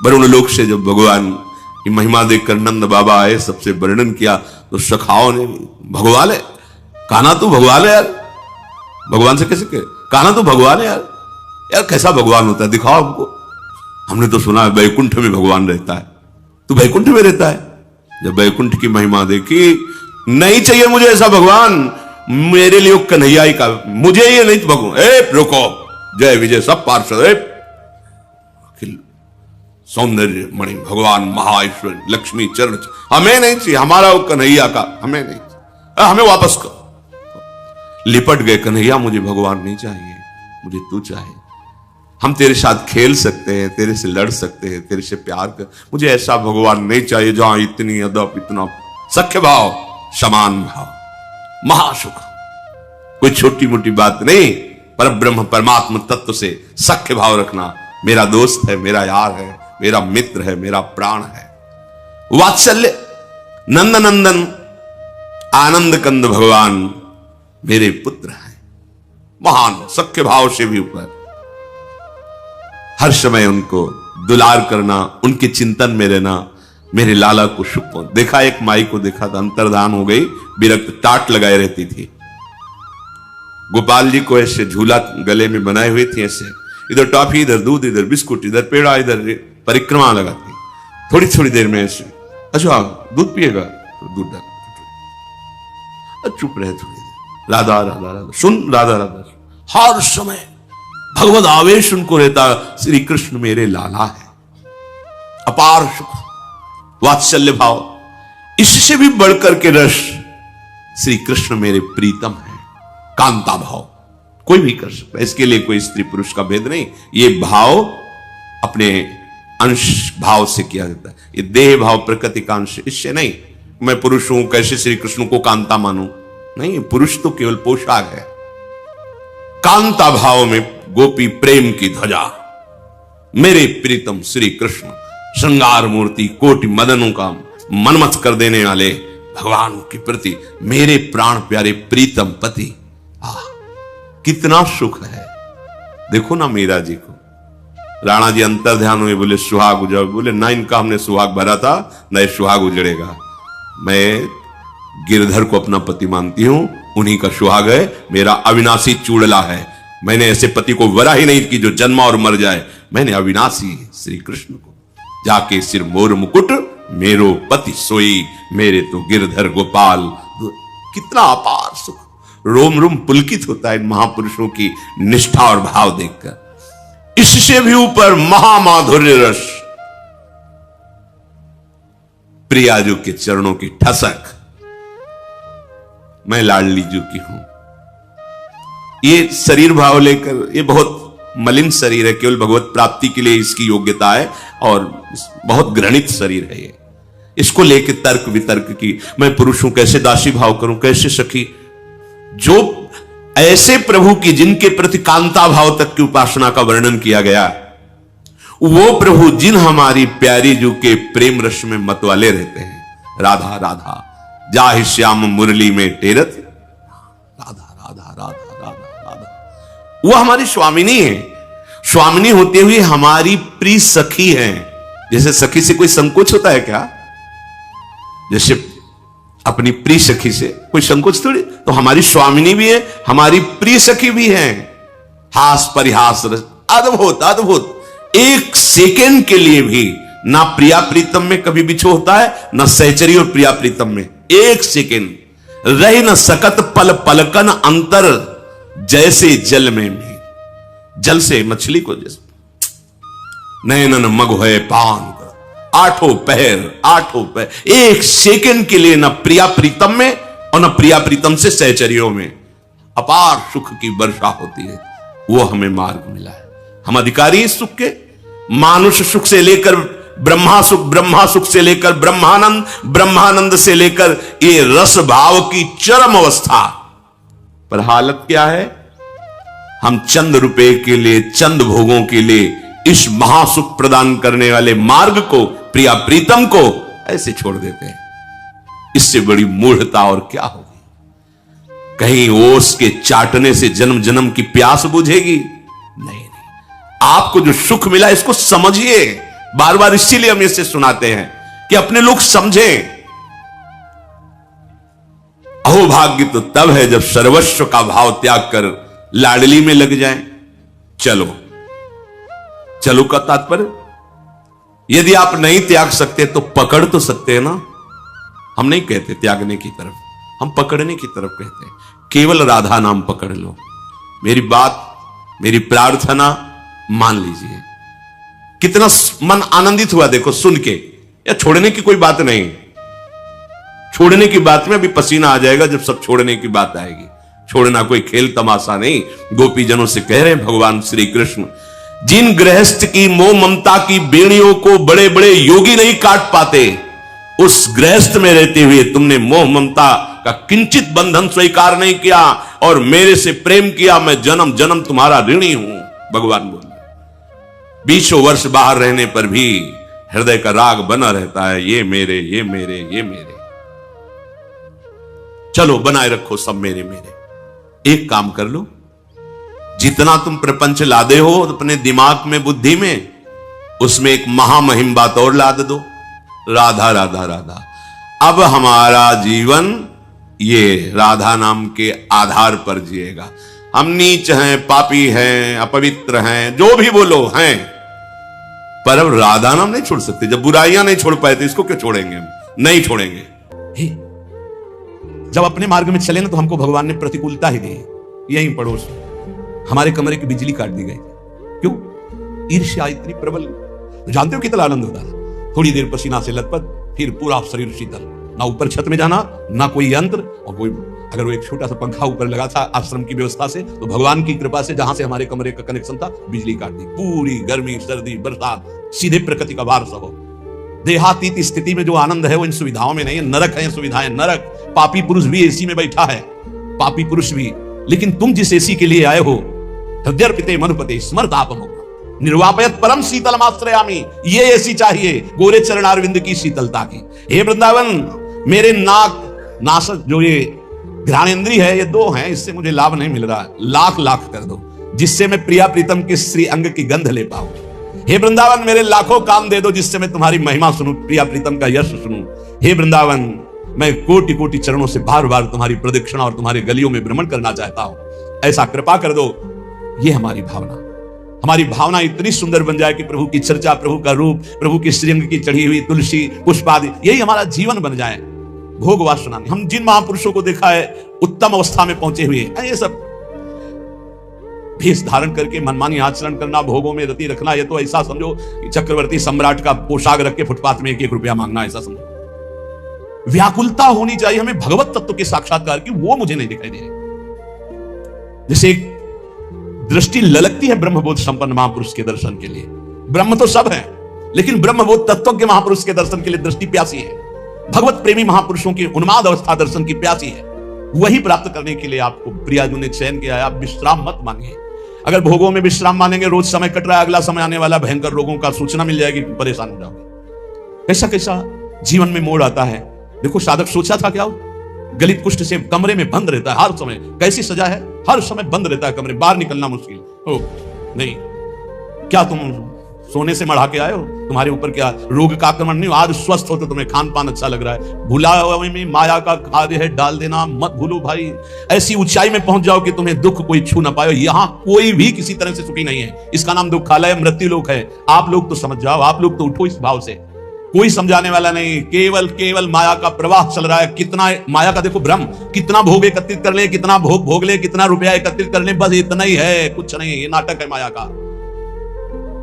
Speaker 1: वरुण लोक से जब भगवान की महिमा देखकर नंद बाबा आए, सबसे वर्णन किया तो सखाओं ने भगवान है, कान्हा तू भगवान है यार। भगवान से कैसे कहे? कान्हा तो भगवान है यार। यार कैसा भगवान होता है, दिखाओ हमको। हमने तो सुना है बैकुंठ में भगवान रहता है, तू बैकुंठ में रहता है। जब बैकुंठ की महिमा देखी, नहीं चाहिए मुझे ऐसा भगवान, मेरे लिए कन्हैया ही का, मुझे ये नहीं भगवान। ए रुको, जय विजय सब पार्षद, सौंदर्य मणि भगवान महाईश्वर लक्ष्मी चरण, हमें नहीं चाहिए, हमारा वो कन्हैया का हमें नहीं चाहिए, हमें वापस करो। लिपट गए, कन्हैया मुझे भगवान नहीं चाहिए, मुझे तू चाहिए। हम तेरे साथ खेल सकते हैं, तेरे से लड़ सकते हैं, तेरे से प्यार कर, मुझे ऐसा भगवान नहीं चाहिए जहां इतनी अदब, इतना सख्य भाव, समान भाव, महासुख। कोई छोटी मोटी बात नहीं, पर ब्रह्म परमात्मा तत्व से सख्य भाव रखना। मेरा दोस्त है, मेरा यार है, मेरा मित्र है, मेरा प्राण है। वात्सल्य, नंद नंदन आनंद कंद भगवान मेरे पुत्र हैं, महान सख्य भाव से भी ऊपर। हर समय उनको दुलार करना, उनके चिंतन में रहना, मेरे लाला को सुख पहुंच। देखा एक माई को देखा था, अंतर्धान हो गई, विरक्त, टाट लगाए रहती थी। गोपाल जी को ऐसे झूला गले में बनाए हुए थी, ऐसे इधर टॉफी, इधर दूध, इधर बिस्कुट, इधर पेड़ा, इधर परिक्रमा लगाती। थोड़ी थोड़ी देर में ऐसे, अच्छा दूध पिएगा तो दूध डाल, चुप रहे थोड़ी देर, राधा राधा राधा सुन, राधा राधा। हर समय भगवत आवेश उनको रहता, श्री कृष्ण मेरे लाला है। अपार सुख, वात्सल्य भाव। इससे भी बढ़कर के रस, श्री कृष्ण मेरे प्रीतम है, कांता भाव। कोई भी कर सकता है, इसके लिए कोई स्त्री पुरुष का भेद नहीं। ये भाव अपने अंश भाव से किया जाता है। ये देह भाव प्रकृति का अंश, इससे नहीं मैं पुरुष हूं कैसे श्री कृष्ण को कांता मानूं, नहीं। पुरुष तो केवल पोशाक है। कांता भाव में गोपी प्रेम की ध्वजा, मेरे प्रीतम श्री कृष्ण, श्रृंगार मूर्ति, कोटि मदनों का मनमथ कर देने वाले भगवान के प्रति मेरे प्राण प्यारे प्रीतम पति। कितना सुख है। देखो ना मीरा जी को, राणा जी अंतर ध्यान हुए, बोले सुहाग उजाड़, बोले ना इनका हमने सुहाग भरा था, न सुहाग उजड़ेगा। मैं गिरधर को अपना पति मानती हूं, उन्हीं का सुहाग है, मेरा अविनाशी चूड़ला है। मैंने ऐसे पति को वरा ही नहीं कि जो जन्मा और मर जाए। मैंने अविनाशी श्री कृष्ण को, जाके सिर मोर मुकुट मेरो पति सोई, मेरे तो गिरधर गोपाल। कितना अपार सुख, रोम रोम पुलकित होता है इन महापुरुषों की निष्ठा और भाव देखकर। इससे भी ऊपर महामाधुर्य रस, प्रियाजू के चरणों की ठसक। मैं लाडली जू की हूं। ये शरीर भाव लेकर, ये बहुत मलिन शरीर है, केवल भगवत प्राप्ति के लिए इसकी योग्यता है और बहुत घृणित शरीर है ये। इसको लेकर तर्क वितर्क की, मैं पुरुष हूं कैसे दासी भाव करूं, कैसे सखी। जो ऐसे प्रभु की जिनके प्रति कांता भाव तक की उपासना का वर्णन किया गया, वो प्रभु जिन हमारी प्यारी जू के प्रेम रस में मतवाले रहते हैं, राधा राधा जाहि श्याम मुरली में टेरत, राधा राधा राधा राधा राधा, वो हमारी स्वामिनी है। स्वामिनी होते हुए हमारी प्रिय सखी है। जैसे सखी से कोई संकोच होता है क्या? जैसे अपनी प्रिय सखी से कोई संकोच थोड़ी, तो हमारी स्वामिनी भी है, हमारी प्रिय सखी भी है। हास परिहास रस, अद्भुत अद्भुत। एक सेकेंड के लिए भी ना प्रिया प्रीतम में कभी बिछो होता है, ना सहचरी और प्रिया प्रीतम में एक सेकेंड रही न सकत पल पलकन अंतर, जैसे जल में भी, जल से मछली को जैसे नयनन मग है पान कर, आठों पहर एक सेकेंड के लिए न प्रिया प्रीतम में और न प्रिया प्रीतम से सहचरियों में अपार सुख की वर्षा होती है। वो हमें मार्ग मिला है। हम अधिकारी इस सुख के, मानुष सुख से लेकर ब्रह्मा सुख से लेकर ब्रह्मानंद, ब्रह्मानंद से लेकर ये रस भाव की चरम अवस्था। पर हालत क्या है? हम चंद रुपए के लिए, चंद भोगों के लिए इस महासुख प्रदान करने वाले मार्ग को, प्रिया प्रीतम को ऐसे छोड़ देते हैं। इससे बड़ी मूढ़ता और क्या होगी? कहीं ओस के चाटने से जन्म जन्म की प्यास बुझेगी? नहीं। आपको जो सुख मिला इसको समझिए। बार बार इसीलिए हम इसे सुनाते हैं कि अपने लोग समझें। अहोभाग्य तो तब है जब सर्वस्व का भाव त्याग कर लाडली में लग जाएं। चलो चलो का तात्पर्य, यदि आप नहीं त्याग सकते तो पकड़ तो सकते हैं ना। हम नहीं कहते त्यागने की तरफ, हम पकड़ने की तरफ कहते हैं। केवल राधा नाम पकड़ लो। मेरी बात, मेरी प्रार्थना मान लीजिए। कितना मन आनंदित हुआ देखो सुन के। या छोड़ने की कोई बात नहीं, छोड़ने की बात में अभी पसीना आ जाएगा जब सब छोड़ने की बात आएगी। छोड़ना कोई खेल तमाशा नहीं। गोपीजनों से कह रहे हैं भगवान श्री कृष्ण, जिन गृहस्थ की मोह ममता की बेड़ियों को बड़े बड़े योगी नहीं काट पाते, उस गृहस्थ में रहते हुए तुमने मोह ममता का किंचित बंधन स्वीकार नहीं किया और मेरे से प्रेम किया। मैं जन्म जन्म तुम्हारा ऋणी हूं। भगवान बोले, 20 वर्ष बाहर रहने पर भी हृदय का राग बना रहता है, ये मेरे, ये मेरे, ये मेरे। चलो बनाए रखो सब मेरे मेरे। एक काम कर लो, जितना तुम प्रपंच लादे हो अपने दिमाग में, बुद्धि में, उसमें एक महामहिम बात और लाद दो, राधा राधा राधा। अब हमारा जीवन ये राधा नाम के आधार पर जिएगा। हम नीच हैं, पापी हैं, अपवित्र हैं, जो भी बोलो हैं, पर अब राधा नाम नहीं छोड़ सकते। जब बुराइयां नहीं छोड़ पाए तो इसको क्यों छोड़ेंगे? हम नहीं छोड़ेंगे। जब अपने मार्ग में चले ना तो हमको भगवान ने प्रतिकूलता ही दी। यहीं पड़ोस हमारे कमरे की बिजली काट दी गई। क्यों? ईर्ष्या इतनी प्रबल। जानते हो कितना आनंद होता था? थोड़ी देर पसीना से लथपथ, फिर पूरा शरीर शीतल। ना ऊपर छत में जाना, ना कोई यंत्र, और कोई अगर वो एक छोटा सा पंखा ऊपर लगा था आश्रम की व्यवस्था से, तो भगवान की कृपा से जहां से हमारे कमरे का कनेक्शन था बिजली काट दी। पूरी गर्मी, सर्दी, बरसात सीधे प्रकृति का वार हो। देहातीत स्थिति में जो आनंद है वो इन सुविधाओं में नहीं है। नरक है सुविधाएं, नरक। पापी पुरुष भी एसी में बैठा है, पापी पुरुष भी। लेकिन तुम जिस एसी के लिए आए हो, हृदयर्पिते मनुपते स्मरतापम, निर्वापयत परम शीतलमाश्रयामि, ये एसी चाहिए गोरे चरणारविंद की शीतलता की। हे वृंदावन, मेरे नाक नासक जो ये घ्राणेंद्री है, ये 2 हैं, इससे मुझे लाभ नहीं मिल रहा। लाख लाख कर दो जिससे मैं प्रिया प्रीतम के श्री अंग की गंध ले पाऊं। हे वृंदावन, मेरे लाखों काम दे दो जिससे मैं तुम्हारी महिमा सुनूं, प्रिया प्रीतम का यश सुनूं। हे वृंदावन, मैं कोटि कोटि चरणों से बार बार तुम्हारी प्रदक्षिणा और तुम्हारे गलियों में भ्रमण करना चाहता हूं, ऐसा कृपा कर दो। ये हमारी भावना इतनी सुंदर बन जाए कि प्रभु की चर्चा, प्रभु का रूप, प्रभु की श्रीअंग की चढ़ी हुई तुलसी पुष्प आदि, यही हमारा जीवन बन जाए। भोग वासना नहीं। हम जिन महापुरुषों को देखा है उत्तम अवस्था में पहुंचे हुए, ये सब भेष धारण करके मनमानी आचरण करना, भोगों में रति रखना, ये तो ऐसा समझो कि चक्रवर्ती सम्राट का पोशाक रख के फुटपाथ में 1-1 रुपया मांगना, ऐसा समझो। व्याकुलता होनी चाहिए हमें भगवत तत्व के साक्षात्कार की, वो मुझे नहीं दिखाई दे रही। जैसे एक दृष्टि ललकती है ब्रह्मबोध संपन्न महापुरुष के दर्शन के लिए। ब्रह्म तो सब है, लेकिन ब्रह्मबोध तत्व के महापुरुष के दर्शन के लिए दृष्टि प्यासी है। भगवत प्रेमी महापुरुषों की उन्माद अवस्था दर्शन की प्यासी है। वही प्राप्त करने के लिए आपको प्रियाजू ने चयन किया है। आप विश्राम मत मांगिए। अगर भोगों में विश्राम मानेंगे, रोज समय कट रहा है, अगला समय आने वाला भयंकर रोगों का सूचना मिल जाएगी, परेशान हो जाओगे। कैसा कैसा जीवन में मोड़ आता है। देखो साधक सोचा था क्या, गलित कुष्ठ से कमरे में बंद रहता है हर समय। कैसी सजा है, हर समय बंद रहता है कमरे, बाहर निकलना मुश्किल हो। नहीं, क्या तुम सोने से मढ़ा के आए हो? तुम्हारे ऊपर क्या रोग का आक्रमण नहीं हो? आज स्वस्थ हो तो तुम्हें खान पान अच्छा लग रहा है। भुलावे में माया का खाद्य है डाल देना, मत भूलो भाई। ऐसी ऊंचाई में पहुंच जाओ कि तुम्हें दुख कोई छू ना पाए। यहां कोई भी किसी तरह से सुखी नहीं है। इसका नाम दुखालय, मृत्यु लोक है। आप लोग तो समझ जाओ, आप लोग तो उठो इस भाव से। कोई समझाने वाला नहीं, केवल माया का प्रवाह चल रहा है। कितना माया का देखो भ्रम, कितना भोग एकत्रित कर ले, कितना भोग ले, कितना रुपया एकत्रित कर ले, बस इतना ही है, कुछ नहीं। ये नाटक है माया का।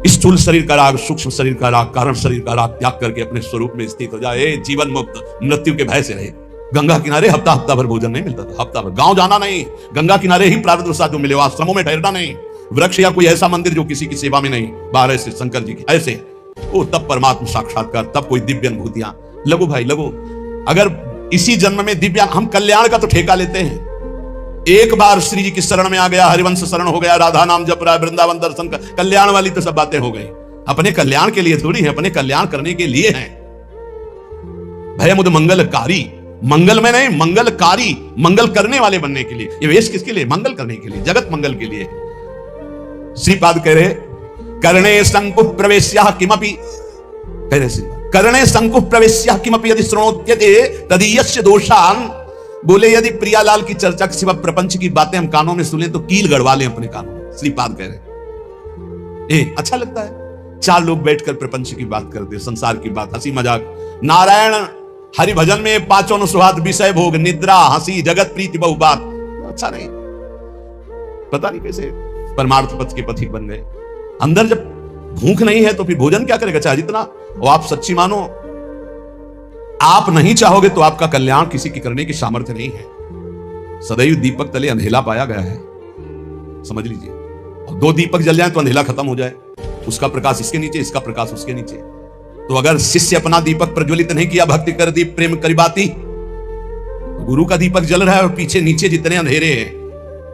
Speaker 1: स्थूल शरीर का राग, सूक्ष्म शरीर का राग, कारण शरीर का राग त्याग करके अपने स्वरूप में स्थित हो जाए। जीवन मुक्त, मृत्यु के भय से रहे। गंगा किनारे हफ्ता भर भोजन नहीं मिलता था, हफ्ता भर। गांव जाना नहीं, गंगा किनारे ही प्रारब्ध साथ जो मिले, आश्रमों में ठहरना नहीं। वृक्ष या कोई ऐसा मंदिर जो किसी की सेवा में नहीं, बाहर से शंकर जी की ऐसे, ओ तब परमात्मा साक्षात्कार, तब कोई दिव्य अनुभूतियां। लगो भाई लगो। अगर इसी जन्म में दिव्य, हम कल्याण का तो ठेका लेते हैं। एक बार श्री जी की शरण में आ गया, हरिवंश शरण हो गया, राधा नाम जप रहा है, वृंदावन दर्शन का, कल्याण वाली तो सब बातें हो गई। अपने कल्याण के लिए थोड़ी है, अपने कल्याण करने के लिए है। भय मुद मंगलकारी, मंगल में नहीं, मंगलकारी, मंगल करने वाले बनने के लिए। ये वेश किसके लिए? मंगल करने के लिए, जगत मंगल के लिए। श्रीपाद कह रहे कर्णे शंकुः प्रवेश्यः किमपि, कह रहे कर्णे शंकुः प्रवेश्यः किमपि यदि श्रृणोत्यते तदीयस्य दोषान्। बोले यदि प्रियालाल की चर्चा के सिवा प्रपंच की बातें हम कानों में सुने तो कील गड़वा लें अपने कानों में। श्रीपाद कह रहे अच्छा लगता है, 4 लोग बैठकर प्रपंच की बात करते, संसार की बात, हंसी मजाक। नारायण हरि भजन में 5 सुहाद, विषय भोग, निद्रा, हंसी, जगत प्रीति बहु बात। अच्छा नहीं, पता नहीं कैसे परमार्थ पथ के पथिक बन गए। अंदर जब भूख नहीं है तो फिर भोजन क्या करेगा, चाहे जितना। और आप सच्ची मानो, आप नहीं चाहोगे तो आपका कल्याण किसी की करने की सामर्थ्य नहीं है। सदैव दीपक तले अंधेला पाया गया है, समझ लीजिए। और 2 दीपक जल जाए तो अंधेला खत्म हो जाए। उसका प्रकाश इसके नीचे, इसका प्रकाश उसके नीचे। तो अगर शिष्य अपना दीपक प्रज्वलित नहीं किया, भक्ति कर दीप प्रेम करी बाती, तो गुरु का दीपक जल रहा है और पीछे नीचे जितने अंधेरे हैं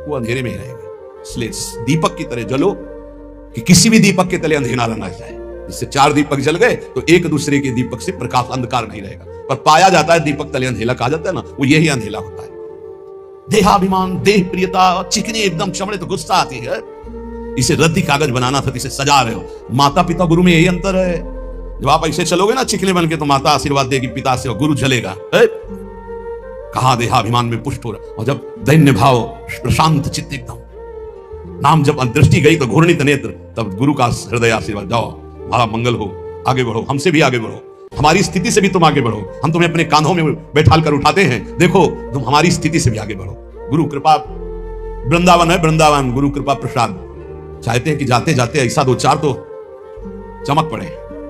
Speaker 1: वो अंधेरे में ही रहेंगे। इसलिए दीपक की तरह जलो कि किसी भी दीपक के तले अंधेरा न जाए। जिससे 4 दीपक जल गए तो एक दूसरे के दीपक से प्रकाश अंधकार नहीं रहेगा। पर पाया जाता है दीपक तले अंधेला कहा जाता है ना, वो यही अंधेला होता है। देहाभिमान, देह प्रियता, चिकनी एकदम चमड़े तो गुस्सा आती है। इसे रद्दी कागज बनाना था, इसे सजा रहे हो। माता पिता गुरु में यही अंतर है। जब आप ऐसे चलोगे ना चिकने बन के, तो माता आशीर्वाद देगी पिता से और गुरु जलेगा। कहा देहाभिमान में पुष्ट हो रहा। और जब दैन्य भाव, प्रशांत चित्त एकदम, नाम जब दृष्टि गई तो घूर्णित नेत्र, तब गुरु का हृदय आशीर्वाद, जाओ हमारा मंगल हो, आगे बढ़ो, हमसे भी आगे बढ़ो, हमारी स्थिति से भी तुम आगे बढ़ो। हम तुम्हें अपने कांधों में बैठाल कर उठाते हैं, देखो तुम हमारी स्थिति से भी आगे बढ़ो। गुरु कृपा, वृंदावन है वृंदावन, गुरु कृपा प्रसाद। चाहते हैं कि जाते जाते ऐसा 2-4 तो चमक पड़े,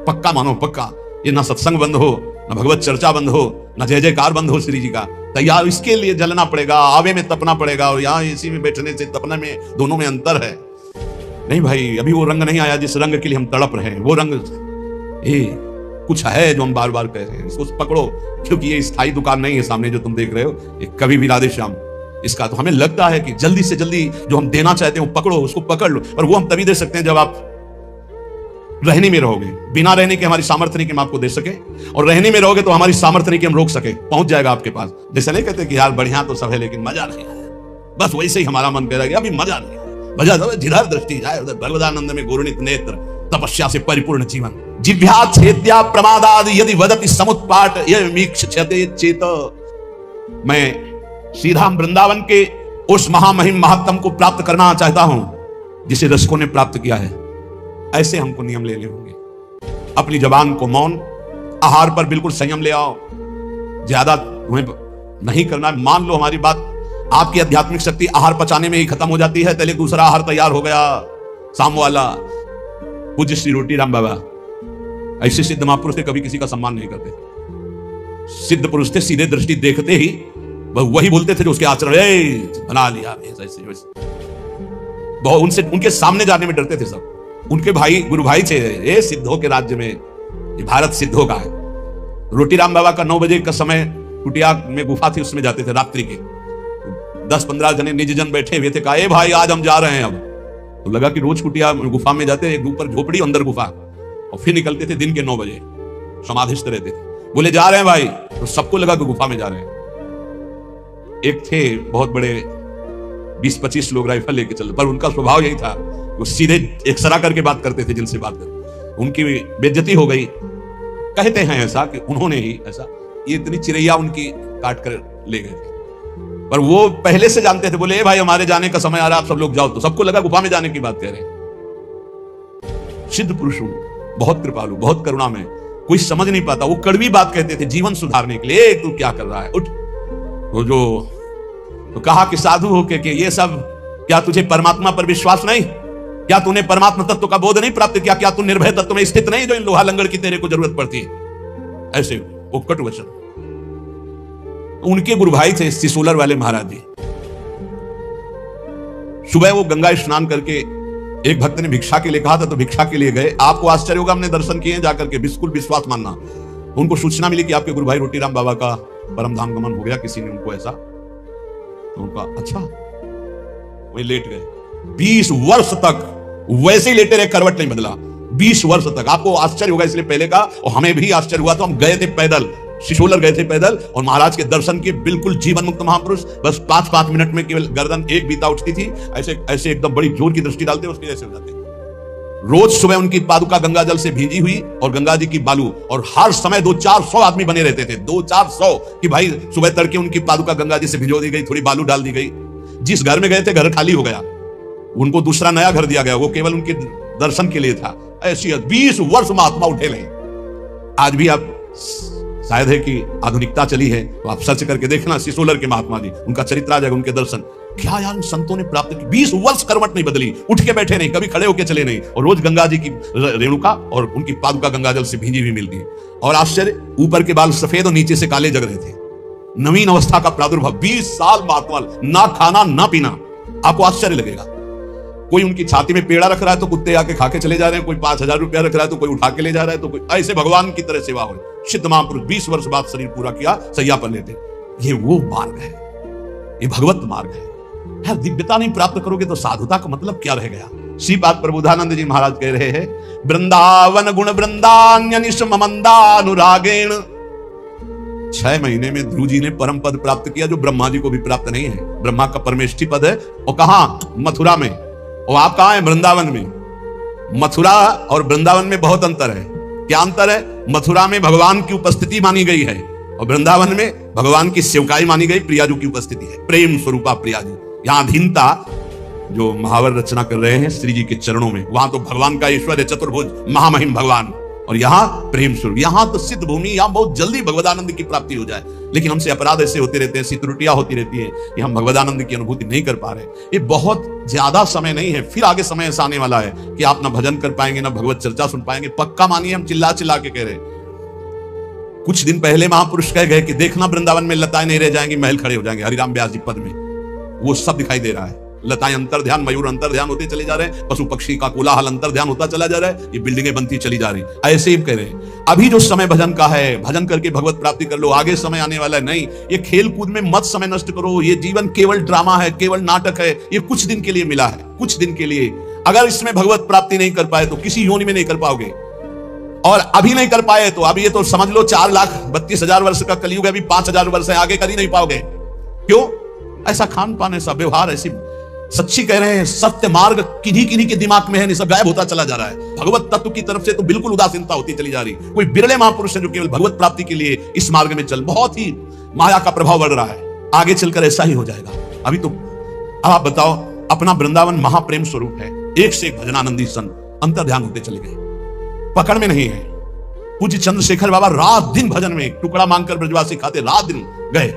Speaker 1: पक्का मानो पक्का। ये ना सत्संग बंद हो, ना भगवत चर्चा बंद हो, ना जय जयकार बंद हो श्री जी का। तैयार इसके लिए जलना पड़ेगा, आवे में तपना पड़ेगा। और यहाँ एसी में बैठने से तपने में, दोनों में अंतर है। नहीं भाई, अभी वो रंग नहीं आया जिस रंग के लिए हम तड़प रहे हैं। वो रंग कुछ है जो हम बार बार कह रहे हैं, इसको पकड़ो। क्योंकि ये स्थायी दुकान नहीं है सामने जो तुम देख रहे हो, ये कभी भी राधे श्याम इसका। तो हमें लगता है कि जल्दी से जल्दी जो हम देना चाहते हैं वो पकड़ो, उसको पकड़ लो। और वो हम तभी दे सकते हैं जब आप रहने में रहोगे। बिना रहने के हमारी सामर्थ्य नहीं कि हम आपको दे सके, और रहने में रहोगे तो हमारी सामर्थ्य नहीं कि हम रोक सके। पहुंच जाएगा आपके पास। जैसे नहीं कहते कि यार बढ़िया तो सब है लेकिन मजा नहीं आया, बस वैसे ही हमारा मन कह रहा है अभी मजा नहीं आया। मजा तो जिधर दृष्टि जाए उधर भगवदानंद में घूर्णित नेत्र। तपस्या से परिपूर्ण जीवन। जिह्वा छेद्या प्रमादाद यदि वदति समुत्पाट यह मीक्षते चेत। मैं श्रीधाम वृंदावन के उस महामहिम महात्म को प्राप्त करना चाहता हूं जिसे रसिकों ने प्राप्त किया है। ऐसे हमको नियम लेने होंगे। अपनी जबान को मौन, आहार पर बिल्कुल संयम ले आओ, ज्यादा तुम्हें नहीं करना। मान लो हमारी बात, आपकी आध्यात्मिक शक्ति आहार पचाने में ही खत्म हो जाती है, पहले दूसरा आहार तैयार हो गया शाम वाला। पूज्य श्री रोटी राम बाबा ऐसे सिद्ध महापुरुष थे, कभी किसी का सम्मान नहीं करते। सिद्ध पुरुष थे, सीधे दृष्टि देखते ही वही बोलते थे जो उसके आचरण बना लिया। बहुत उनसे, उनके सामने जाने में डरते थे सब। उनके भाई गुरु भाई थे, ये सिद्धों के राज्य में, ये भारत सिद्धों का है। रोटी राम बाबा का 9 बजे का समय, कुटिया में गुफा थी, उसमें जाते थे रात्रि के। 10-15 जने निज जन बैठे हुए थे, कहा ए भाई आज हम जा रहे हैं। अब तो लगा कि रोज कुटिया गुफा में जाते, एक ऊपर झोपड़ी अंदर गुफा, और फिर निकलते थे दिन के 9 बजे, समाधिस्थ रहते थे। बोले जा रहे हैं भाई, तो सबको लगा कि गुफा में जा रहे हैं। एक थे बहुत बड़े, 20-25 लोग राइफल लेके चलते, पर उनका स्वभाव यही था, वो सीधे एक्सरा करके बात करते थे जिनसे बात करते। उनकी बेइज्जती हो गई, कहते हैं ऐसा कि उन्होंने ही ऐसा, ये इतनी चिड़ैया उनकी काट कर ले गए थे। पर वो पहले से जानते थे, बोले भाई हमारे जाने का समय आ रहा है, आप सब लोग जाओ। तो सबको लगा गुफा में जाने की बात कह रहे हैं। सिद्ध पुरुष बहुत कृपालु, बहुत करुणा में, कोई समझ नहीं पाता, वो कड़वी बात कहते थे जीवन सुधारने के लिए। तू क्या कर रहा है, उठ। तो कहा कि साधु होके कि ये सब, क्या तुझे परमात्मा पर विश्वास नहीं? क्या तूने परमात्मा तत्व का बोध नहीं प्राप्त किया? क्या तू निर्भय तत्व में स्थित नहीं जो इन लोहा लंगड़ की तेरे को जरूरत पड़ती है? ऐसे वो कटु वचन। उनके गुरु भाई थे सिसोलर वाले महाराज जी। सुबह वो गंगा स्नान करके, एक भक्त ने भिक्षा के लिए कहा था तो भिक्षा के लिए गए। आपको आश्चर्य होगा, हमने दर्शन किए जाकर के, बिल्कुल विश्वास मानना। उनको सूचना मिली कि आपके गुरु भाई रोटी राम बाबा का परम धाम गमन हो गया, किसी ने उनको ऐसा। तो उनका अच्छा, वही लेट गए। 20 वर्ष तक वैसे ही लेटे रहे, करवट नहीं बदला 20 वर्ष तक। आपको आश्चर्य होगा इसलिए पहले का, और हमें भी आश्चर्य हुआ। तो हम गए थे पैदल, सिसोलर गए थे पैदल, और महाराज के दर्शन किए। बिल्कुल जीवन मुक्त महापुरुष, बस 5-5 मिनट में केवल गर्दन एक बीता उठती थी, ऐसे ऐसे एकदम बड़ी जोर की दृष्टि डालते उसके जैसे हो जाते। रोज सुबह उनकी पादुका गंगा जल से भींजी हुई और गंगा जी की बालू, और हर समय 200-400 आदमी बने रहते थे। 200-400 कि भाई सुबह तड़के उनकी पादुका गंगा जी से भिजो दी गई, थोड़ी बालू डाल दी गई। जिस घर में गए थे घर खाली हो गया, उनको दूसरा नया घर दिया गया, वो केवल उनके दर्शन के लिए था। ऐसी 20 वर्ष महात्मा उठे रहे। आज भी आप, शायद है कि आधुनिकता चली है तो आप सर्च करके देखना, सिसोलर के महात्मा जी, उनका चरित्र आ जाएगा, उनके दर्शन। क्या यार संतों ने प्राप्त की, 20 वर्ष करवट नहीं बदली, उठ के बैठे नहीं, कभी खड़े होके चले नहीं, और रोज गंगा जी की रेणुका और उनकी पादुका गंगा जल से भींजी हुई मिलती है। और आश्चर्य, ऊपर के बाल सफेद और नीचे से काले जग रहे थे। नवीन अवस्था का प्रादुर्भाव। 20 साल महात्मा, ना खाना ना पीना। आपको आश्चर्य लगेगा। कोई उनकी छाती में पेड़ा रख रहा है तो कुत्ते आके खा के चले जा रहे हैं, कोई 5000 रुपया रख रहा है तो कोई उठा के ले जा रहा है, तो कोई ऐसे भगवान की तरह सेवा हो। सिद्ध महापुरुष 20 वर्ष बाद शरीर पूरा किया, सैया पर लेते। ये वो मार्ग है, ये भगवत मार्ग है। यार दिव्यता नहीं प्राप्त करोगे तो साधुता का मतलब क्या रह गया? श्रीपाद प्रबोधानंद जी महाराज कह रहे हैं, वृंदावन गुण वृंदान्यनिशम मंदानुरागेण। 6 महीने में ध्रुव जी ने परम पद प्राप्त किया, जो ब्रह्मा जी को भी प्राप्त नहीं है। ब्रह्मा का परमेष्ठी पद है, और कहां? मथुरा में। और आप कहां है? वृंदावन में। मथुरा और वृंदावन में बहुत अंतर है। क्या अंतर है? मथुरा में भगवान की उपस्थिति मानी गई है, और वृंदावन में भगवान की सेवकाई मानी गई, प्रियाजू की उपस्थिति है, प्रेम स्वरूपा प्रियाजू। यहां अधीनता, जो महावर रचना कर रहे हैं श्री जी के चरणों में, वहां तो भगवान का ऐश्वर्य, चतुर्भुज महामहिम भगवान, और यहां प्रेम स्वरूप। यहां तो सिद्ध भूमि, यहां बहुत जल्दी भगवदानंद की प्राप्ति हो जाए। लेकिन हमसे अपराध ऐसे होते रहते हैं, त्रुटियां होती रहती है कि हम भगवदानंद की अनुभूति नहीं कर पा रहे। ये बहुत ज्यादा समय नहीं है, फिर आगे समय ऐसा आने वाला है कि आप ना भजन कर पाएंगे, ना भगवत चर्चा सुन पाएंगे। पक्का मानिए, हम चिल्ला चिल्ला के कह रहे हैं। कुछ दिन पहले महापुरुष कह गए कि देखना वृंदावन में लताएं नहीं रह जाएंगी, महल खड़े हो जाएंगे। हरिराम व्यास जी पद में वो सब दिखाई दे रहा है। लताएं अंतर ध्यान, मयूर अंतर ध्यान होते चले जा रहे हैं, पशु पक्षी का कोलाहल अंतर ध्यान होता चला जा रहा है, ये बिल्डिंगें बनती चली जा रही। ऐसे ही कह रहे हैं, अभी जो समय भजन का है, भजन करके भगवत प्राप्ति कर लो, आगे समय आने वाला है। नहीं, ये खेल कूद में मत समय नष्ट करो। ये जीवन केवल ड्रामा है, केवल नाटक है। ये कुछ दिन के लिए मिला है, कुछ दिन के लिए। अगर इसमें भगवत प्राप्ति नहीं कर पाए तो किसी योनि में नहीं कर पाओगे। और अभी नहीं कर पाए तो अब ये तो समझ लो 4,32,000 वर्ष का कलयुग है, अभी 5,000 वर्ष है, आगे कर ही नहीं पाओगे। क्यों? ऐसा खान पान, ऐसा व्यवहार, ऐसी सच्ची कह रहे हैं, सत्य मार्ग किन्हीं किन्हीं के दिमाग में है, नहीं सब गायब होता चला जा रहा है। भगवत तत्व की तरफ से तो बिल्कुल उदासीनता होती चली जा रही। कोई बिरले महापुरुष हैं जो केवल भगवत प्राप्ति के लिए इस मार्ग में चल, बहुत ही माया का प्रभाव बढ़ रहा है, आगे चलकर ऐसा ही हो जाएगा। अभी तो अब आप बताओ, अपना वृंदावन महाप्रेम स्वरूप है, एक से एक भजनानंदी संत अंतर ध्यान होते चले गए, पकड़ में नहीं है। पूज्य चंद्रशेखर बाबा रात दिन भजन में टुकड़ा मांगकर ब्रजवासी खाते, रात दिन गए।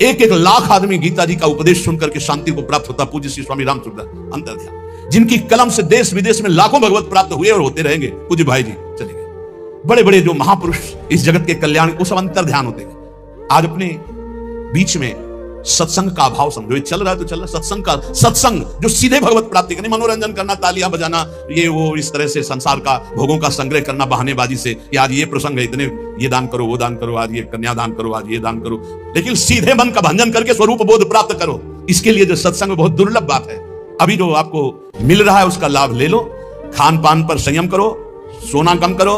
Speaker 1: एक एक लाख आदमी गीता जी का उपदेश सुनकर के शांति को प्राप्त होता। पूज्य श्री स्वामी रामचंद्र अंतर ध्यान, जिनकी कलम से देश विदेश में लाखों भगवत प्राप्त हुए और होते रहेंगे। पूज्य भाई जी चले गए। बड़े बड़े जो महापुरुष इस जगत के कल्याण को सब अंतर ध्यान होते हैं। आज अपने बीच में सत्संग का अभाव समझो, ये चल रहा है तो चल रहा है। सत्संग जो सीधे भगवत प्राप्ति करनी, मनोरंजन करना, तालियां बजाना, ये वो इस तरह से संसार का भोगों का संग्रह करना बहानेबाजी से, कि आज ये प्रसंग है, इतने ये दान करो, वो दान करो, आज ये कन्या दान करो, आज ये दान करो, लेकिन सीधे मन का भंजन करके स्वरूप बोध प्राप्त करो। इसके लिए जो सत्संग बहुत दुर्लभ बात है। अभी जो आपको मिल रहा है उसका लाभ ले लो। खान पान पर संयम करो, सोना कम करो,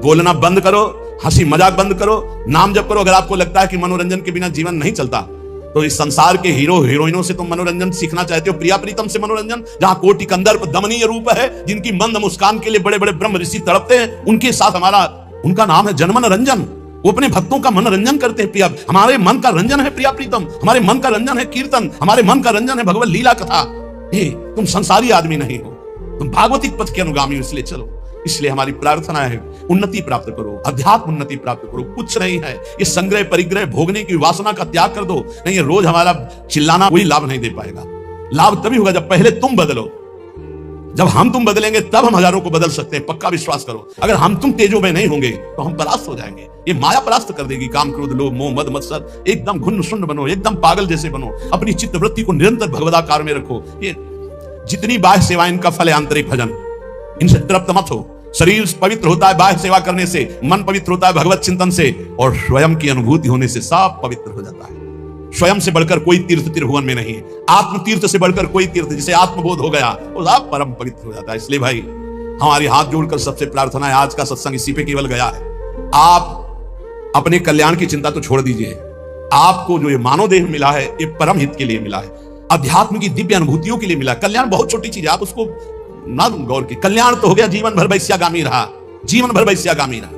Speaker 1: बोलना बंद करो, हंसी मजाक बंद करो, नाम जप करो। अगर आपको लगता है कि मनोरंजन के बिना जीवन नहीं चलता, तो इस संसार के हीरो हीरोइनों से तुम मनोरंजन सीखना चाहते हो, प्रिया प्रीतम से मनोरंजन, जहां कोटि कंदर्प दमनीय रूप है, जिनकी मंद मुस्कान के लिए बड़े बड़े ब्रह्म ऋषि तड़पते हैं, उनके साथ हमारा, उनका नाम है जनमन रंजन। वो अपने भक्तों का मनोरंजन करते हैं। प्रिया, हमारे मन का रंजन है प्रिया प्रीतम, हमारे मन का रंजन है कीर्तन, हमारे मन का रंजन है भगवत लीला कथा। तुम संसारी आदमी नहीं हो, तुम भागवतिक पथ के अनुगामी हो, इसलिए चलो। इसलिए हमारी प्रार्थना है, उन्नति प्राप्त करो, अध्यात्म उन्नति प्राप्त करो। कुछ नहीं है, ये संग्रह परिग्रह भोगने की वासना का त्याग कर दो। नहीं, ये रोज हमारा चिल्लाना कोई लाभ नहीं दे पाएगा। लाभ तभी होगा जब पहले तुम बदलो। जब हम तुम बदलेंगे तब हम हजारों को बदल सकते हैं, पक्का विश्वास करो। अगर हम तुम तेजो में नहीं होंगे तो हम परास्त हो जाएंगे। ये माया परास्त कर देगी। काम, क्रोध, लोभ, मोह, मद, मत्सर, एकदम घुन्न शुंड बनो, एकदम पागल जैसे बनो। अपनी चित्त वृत्ति को निरंतर भगवदाकार में रखो। ये जितनी बाह्य सेवा, इनका फल है आंतरिक भजन। इनसे तृप्त मत हो। शरीर पवित्र होता है बाह्य सेवा करने से, मन पवित्र होता है भगवत चिंतन से, और स्वयं की अनुभूति होने से सब पवित्र हो जाता है। स्वयं से बढ़कर कोई तीर्थ त्रिभुवन में नहीं है। आत्म तीर्थ से बढ़कर कोई तीर्थ, जिसे आत्मबोध हो गया वो सब परम पवित्र हो जाता है। इसलिए भाई, हमारी हाथ जोड़कर सबसे प्रार्थना है, आज का सत्संग इसी पे केवल गया है। आप अपने कल्याण की चिंता तो छोड़ दीजिए। आपको जो ये मानव देह मिला है, ये परम हित के लिए मिला है, अध्यात्म की दिव्य अनुभूतियों के लिए मिला। कल्याण बहुत छोटी चीज है, आप उसको ना गौर की। कल्याण तो हो गया जीवन भर वैश्यागामी रहा, जीवन भर वैश्यागामी रहा।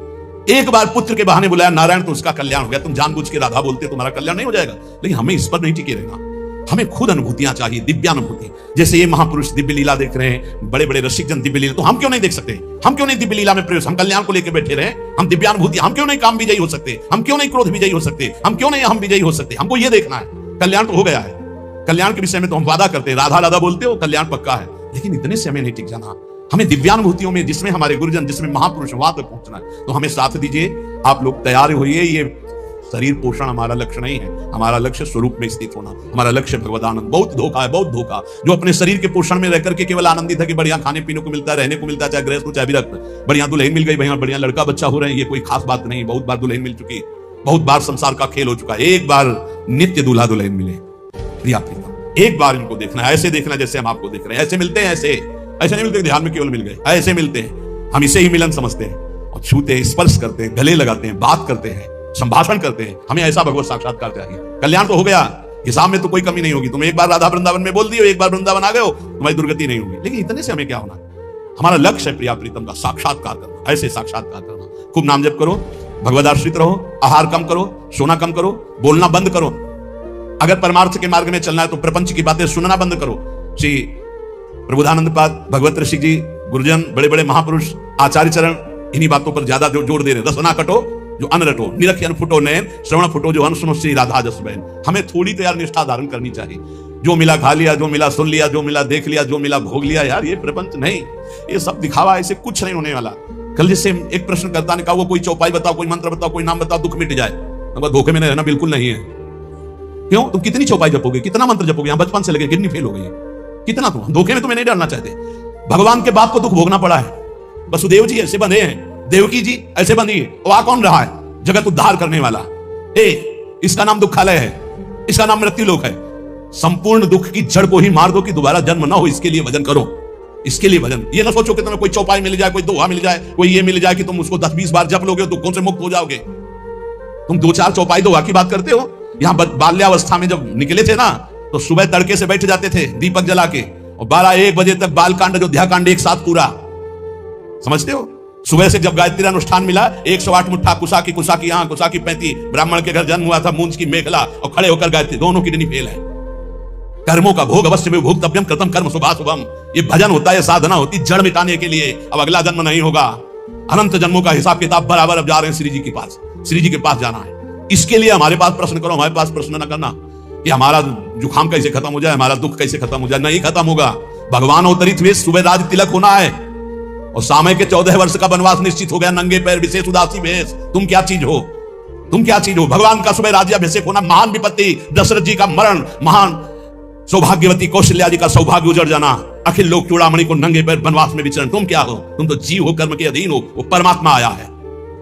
Speaker 1: एक बार पुत्र के बहाने बुलाया नारायण तो उसका कल्याण हो गया। तुम जानबूझ के राधा बोलते तुम्हारा कल्याण नहीं हो जाएगा। लेकिन हमें इस पर नहीं टिके रहना। हमें खुद अनुभूतियां चाहिए, दिव्यानुभूति। जैसे ये महापुरुष दिव्य लीला देख रहे हैं, बड़े बड़े रसिक जन दिव्य लीला, तो हम क्यों नहीं देख सकते? हम क्यों नहीं दिव्य लीला में प्रवेश? हम कल्याण को लेकर बैठे रहे, हम दिव्यानुभूति, हम क्यों नहीं काम विजयी हो सकते? हम क्यों नहीं क्रोध विजयी हो सकते? हम क्यों नहीं हम विजयी हो सकते? हमको ये देखना है। कल्याण तो हो गया है, कल्याण के विषय में तो हम वादा करते हैं, राधा राधा बोलते हो, कल्याण पक्का है। लेकिन इतने से हमें नहीं टिक जाना। हमें दिव्यानुभूतियों में, जिसमें हमारे गुरुजन, जिसमें महापुरुष, वहां तक पहुंचना है। तो हमें साथ दीजिए, आप लोग तैयार होइए। ये शरीर पोषण हमारा लक्ष्य नहीं है, हमारा लक्ष्य स्वरूप में स्थित होना, हमारा लक्ष्य भगवदानंद। बहुत धोखा है, बहुत धोखा। जो अपने शरीर के पोषण में रहकर के केवल आनंदित है कि बढ़िया खाने पीने को मिलता है, रहने को मिलता है, चाहे गृहस्थ हो चाहे विरक्त, बढ़िया दुल्हन मिल गई, बढ़िया लड़का बच्चा हो रहे हैं, ये कोई खास बात नहीं। बहुत बार दुल्हन मिल चुकी, बहुत बार संसार का खेल हो चुका है। एक बार नित्य दूल्हा दुल्हन मिले, प्रिया प्रीतम, एक बार इनको देखना है। ऐसे देखना जैसे हम आपको देख रहे हैं। ऐसे मिलते हैं, ऐसे नहीं मिलते ध्यान में केवल मिल गए, ऐसे मिलते हैं। हम इसे ही मिलन समझते हैं और छूते हैं, स्पर्श करते हैं, गले लगाते हैं, बात करते हैं, संभाषण करते हैं। हमें ऐसा भगवत साक्षात्कार चाहिए। कल्याण तो हो गया, हिसाब में तो कोई कमी नहीं होगी। तुम एक बार राधा वृंदावन में बोल दियो, एक बार वृंदावन आ गए हो, तुम्हारी दुर्गति नहीं होगी। लेकिन इतने से हमें क्या होना? हमारा लक्ष्य है प्रिया प्रीतम का साक्षात्कार करना, ऐसे साक्षात्कार करना। खूब नाम जप करो, भगवदाश्रित रहो, आहार कम करो, सोना कम करो, बोलना बंद करो। अगर परमार्थ के मार्ग में चलना है तो प्रपंच की बातें सुनना बंद करो। श्री प्रबोधानंद पाद, भगवत ऋषि जी, गुरुजन, बड़े बड़े महापुरुष, आचार्य चरण इन्हीं बातों पर ज्यादा जोर दे रहे। रसना कटो जो अन्न रटो, निरखियन फुटो नयन, श्रवण फुटो जो अन्न सुनो, श्री राधा जस बहन। हमें थोड़ी तो यार निष्ठा धारण करनी चाहिए। जो मिला खा लिया, जो मिला सुन लिया, जो मिला देख लिया, जो मिला भोग लिया, यार ये प्रपंच नहीं, ये सब दिखावा, ऐसे कुछ नहीं होने वाला। कल जैसे एक प्रश्नकर्ता ने कहा, वो कोई चौपाई बताओ, कोई मंत्र बताओ, कोई नाम बताओ, दुख मिट जाए। धोखे में रहना बिल्कुल नहीं है। क्यों? तुम कितनी चौपाई जपोगे, कितना मंत्र जपोगे? यहाँ बचपन से लगे कितनी फेल हो गई है, कितना? तुम धोखे में तुम्हें नहीं डालना चाहते। भगवान के बाप को दुख भोगना पड़ा है। वसुदेव जी ऐसे बंधे हैं, देवकी जी ऐसे बंधी है। वहां कौन रहा है? जगत उद्धार करने वाला। इसका नाम दुखालय है, इसका नाम मृत्यु लोक है। संपूर्ण दुख की जड़ को ही मार दो कि दोबारा जन्म ना हो। इसके लिए भजन करो, इसके लिए भजन। ये ना सोचो कि तुम्हें कोई चौपाई मिल जाए, कोई दोहा मिल जाए, कोई ये मिल जाए कि तुम उसको 10-20 बार जप लोगे, दुखों से मुक्त हो जाओगे। तुम 2-4 चौपाई दोहा की बात करते हो। यहां बाल्यावस्था में जब निकले थे ना, तो सुबह तड़के से बैठ जाते थे दीपक जला के, और 12-1 बजे तक बाल कांड, अयोध्या कांड एक साथ पूरा। समझते हो? सुबह से जब गायत्री अनुष्ठान मिला, 108 मुट्ठा कुसा की यहाँ, कुसा की 35, ब्राह्मण के घर जन्म हुआ था, मूंज की मेखला और खड़े होकर गायत्री, दोनों किडनी फेल है। कर्मों का भोग अवश्य में भोक्तव्यम कृतम कर्म शुभाशुभम, ये भजन होता है, साधना होती जड़ मिटाने के लिए। अब अगला जन्म नहीं होगा, अनंत जन्मों का हिसाब किताब बराबर अब जा रहे हैं श्री जी के पास, श्री जी के पास जाना है। इसके लिए हमारे पास प्रश्न करो, हमारे पास प्रश्न न करना कि हमारा जुखाम कैसे खत्म हो जाए, हमारा दुख कैसे खत्म हो जाए। नहीं खत्म होगा। भगवान अवतरित हुए, सुबेदार तिलक होना है और सामय के 14 वर्ष का वनवास निश्चित हो गया, नंगे पैर विशेष उदासी भेष। तुम क्या चीज हो? तुम क्या चीज हो? भगवान का सुबह राज्याभिषेक होना, महान विपत्ति, दशरथ जी का मरण, महान सौभाग्यवती कौशल्या जी का सौभाग्य उजड़ जाना, अखिल लोक चूड़ामणि को नंगे पैर वनवास में विचरण। तुम क्या हो? तुम तो जीव हो, कर्म के अधीन हो। वो परमात्मा आया है।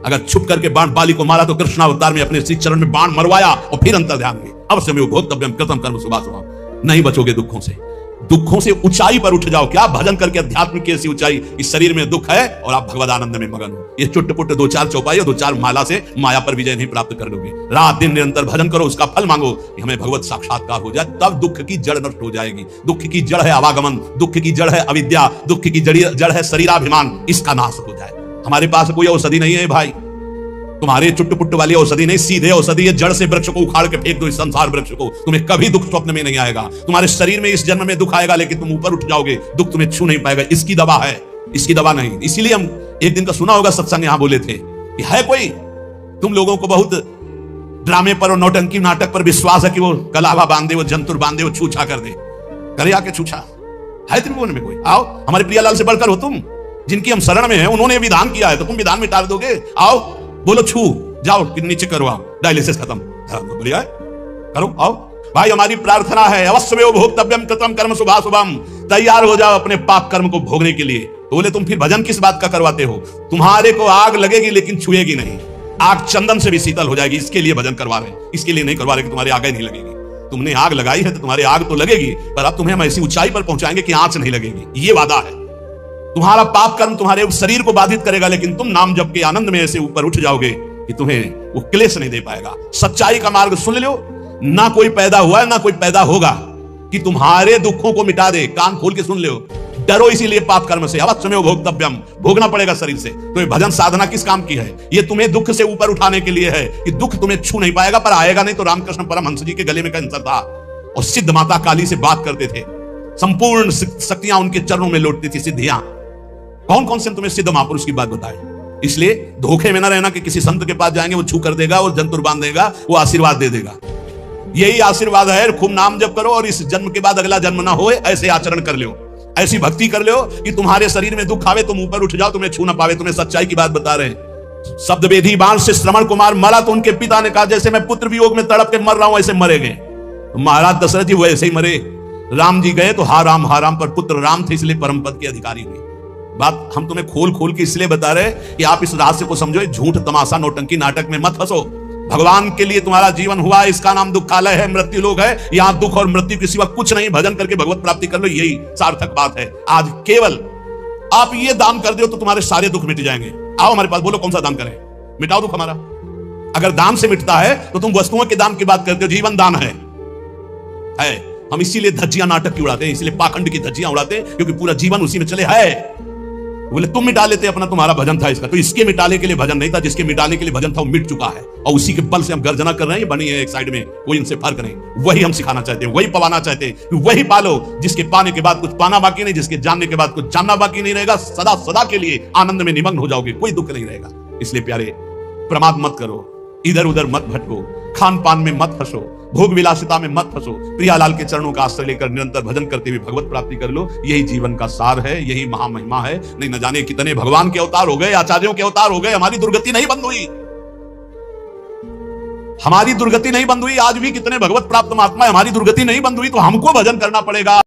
Speaker 1: अगर छुप करके बाण बाली को मारा तो कृष्ण अवतार में अपने श्री चरण में बाण मरवाया और फिर अंतर ध्यान में अवश्य में भोक्तव्यम कृतम कर्म शुभाशुभम। नहीं बचोगे दुखों से। दुखों से ऊंचाई पर उठ जाओ। क्या भजन करके अध्यात्म की ऐसी ऊंचाई? इस शरीर में दुख है और आप भगवद आनंद में मगन हो। ये चुटपुट 2-4 चौपाई और 2-4 माला से माया पर विजय नहीं प्राप्त कर लोगे। रात दिन निरंतर भजन करो, उसका फल मांगो कि हमें भगवत साक्षात्कार हो जाए, तब दुख की जड़ नष्ट हो जाएगी। दुख की जड़ है आवागमन, दुख की जड़ है अविद्या, दुख की जड़ है शरीराभिमान, इसका नाश हो जाए। हमारे पास कोई औषधि नहीं है भाई, तुम्हारे चुट्टपुट्ट वाली औषधि नहीं, सीधे औषधि है। जड़ से वृक्ष को उखाड़ के फेंक दो, इस संसार वृक्ष को, तुम्हें कभी दुख स्वप्न में नहीं आएगा। तुम्हारे शरीर में इस जन्म में दुख आएगा, लेकिन तुम ऊपर उठ जाओगे, दुख तुम्हें छू नहीं पाएगा। इसकी दवा है, इसकी दवा नहीं। इसीलिए हम एक दिन का सुना होगा सत्संग, यहां बोले थे कि है कोई, तुम लोगों को बहुत ड्रामे पर और नौटंकी नाटक पर विश्वास है कि वो कलावा बांधे, वो जंतुर बांधे, वो छूछा कर दे, करे आके छूछा। है त्रिभुवन में कोई? आओ, हमारे प्रियालाल से बढ़कर हो तुम, जिनकी हम शरण में हैं, उन्होंने विधान किया है तो तुम विधान में टाल दोगे? आओ, बोलो छू जाओ, नीचे करो, आओ, डायलिसिस खत्म, बढ़िया है, करो, आओ भाई। हमारी प्रार्थना है अवश्य में भोक्तव्यम कृतम कर्म शुभाशुभम, तैयार हो जाओ अपने पाप कर्म को भोगने के लिए। तो बोले तुम फिर भजन किस बात का करवाते हो? तुम्हारे को आग लगेगी लेकिन छुएगी नहीं, आग चंदन से भी शीतल हो जाएगी, इसके लिए भजन करवा रहे हैं। इसके लिए नहीं करवा रहे कि तुम्हारी आग नहीं लगेगी। तुमने आग लगाई है तो तुम्हारी आग तो लगेगी, पर अब तुम्हें हम ऐसी ऊंचाई पर पहुंचाएंगे कि आंच नहीं लगेगी। ये वादा है। तुम्हारा पाप कर्म तुम्हारे शरीर को बाधित करेगा, लेकिन तुम नाम जप के आनंद में ऐसे ऊपर उठ जाओगे कि तुम्हें वो क्लेश नहीं दे पाएगा। सच्चाई का मार्ग सुन लो, ना कोई पैदा हुआ है ना कोई पैदा होगा कि तुम्हारे दुखों को मिटा दे। कान खोल के सुन लो। डरो इसीलिए पाप कर्म से, अवश्य में भोक्तव्यम, भोगना पड़ेगा शरीर से। तो ये भजन साधना किस काम की है? ये तुम्हें दुख से ऊपर उठाने के लिए है कि दुख तुम्हें छू नहीं पाएगा, पर आएगा नहीं। तो रामकृष्ण परमहंस जी के गले में कैंसर था और सिद्ध माता काली से बात करते थे, संपूर्ण शक्तियां उनके चरणों में लौटती थी, सिद्धियां। कौन कौन से तुम्हें सिद्ध महापुरुष की बात बताए? इसलिए धोखे में ना रहना कि किसी संत के पास जाएंगे वो छू कर देगा, वो जंतुर बांध देगा, वो आशीर्वाद दे देगा। यही आशीर्वाद है। खूब नाम जप करो और इस जन्म के बाद अगला जन्म ना हो, ऐसे आचरण कर लो, ऐसी भक्ति कर लो कि तुम्हारे शरीर में दुख आवे तुम ऊपर उठ जाओ, तुम्हें छू ना पावे। तुम्हें सच्चाई की बात बता रहे हैं। शब्द वेदी बाण से श्रवण कुमार मरा तो उनके पिता ने कहा जैसे मैं पुत्र वियोग में तड़प के मर रहा हूं ऐसे मरे गए। तो महाराज दशरथ जी वैसे ही मरे। राम जी गए तो हा राम पर पुत्र राम थे, इसलिए परम पद के अधिकारी हुए। बात हम तुम्हें खोल खोल के इसलिए बता रहे कि आप इस रहस्य को समझो। झूठ तमाशा नौटंकी नाटक में मत फंसो। भगवान के लिए तुम्हारा जीवन हुआ, इसका नाम दुखालय है, मृत्यु लोक है। यहां दुख और मृत्यु के सिवा कुछ नहीं। भजन करके भगवत प्राप्ति कर लो, यही सार्थक बात है। आज केवल आप ये दान कर दो तो तुम्हारे सारे दुख मिट जाएंगे। आओ हमारे पास, बोलो कौन सा दान करें, मिटाओ दुख हमारा। अगर दान से मिटता है तो तुम वस्तुओं के दान की बात करते हो, जीवन दान है। हम इसीलिए धज्जियां नाटक की उड़ाते हैं, इसलिए पाखंड की धज्जियां उड़ाते हैं, क्योंकि पूरा जीवन उसी में चले है। बोले तुम मिटा लेते अपना, तुम्हारा भजन था इसका, तो इसके मिटाने के लिए भजन नहीं था, जिसके मिटाने के लिए भजन था वो मिट चुका है। और उसी के बल से हम गर्जना कर रहे हैं। ये बनी है एक साइड में, कोई इनसे फर्क नहीं। वही हम सिखाना चाहते हैं, वही पवाना चाहते हैं। वही पालो जिसके पाने के बाद कुछ पाना बाकी नहीं, जिसके जानने के बाद कुछ जानना बाकी नहीं रहेगा। सदा सदा के लिए आनंद में निमग्न हो जाओगे, कोई दुख नहीं रहेगा। इसलिए प्यारे, प्रमाद मत करो, इधर उधर मत भटको, खान पान में मत फंसो, भोग विलासिता में मत फंसो। प्रियालाल के चरणों का आश्रय लेकर निरंतर भजन करते हुए भगवत प्राप्ति कर लो। यही जीवन का सार है, यही महामहिमा है। नहीं न जाने कितने भगवान के अवतार हो गए, आचार्यों के अवतार हो गए, हमारी दुर्गति नहीं बंद हुई। हमारी दुर्गति नहीं बंद हुई। आज भी कितने भगवत प्राप्त महात्मा, हमारी दुर्गति नहीं बंद हुई। तो हमको भजन करना पड़ेगा।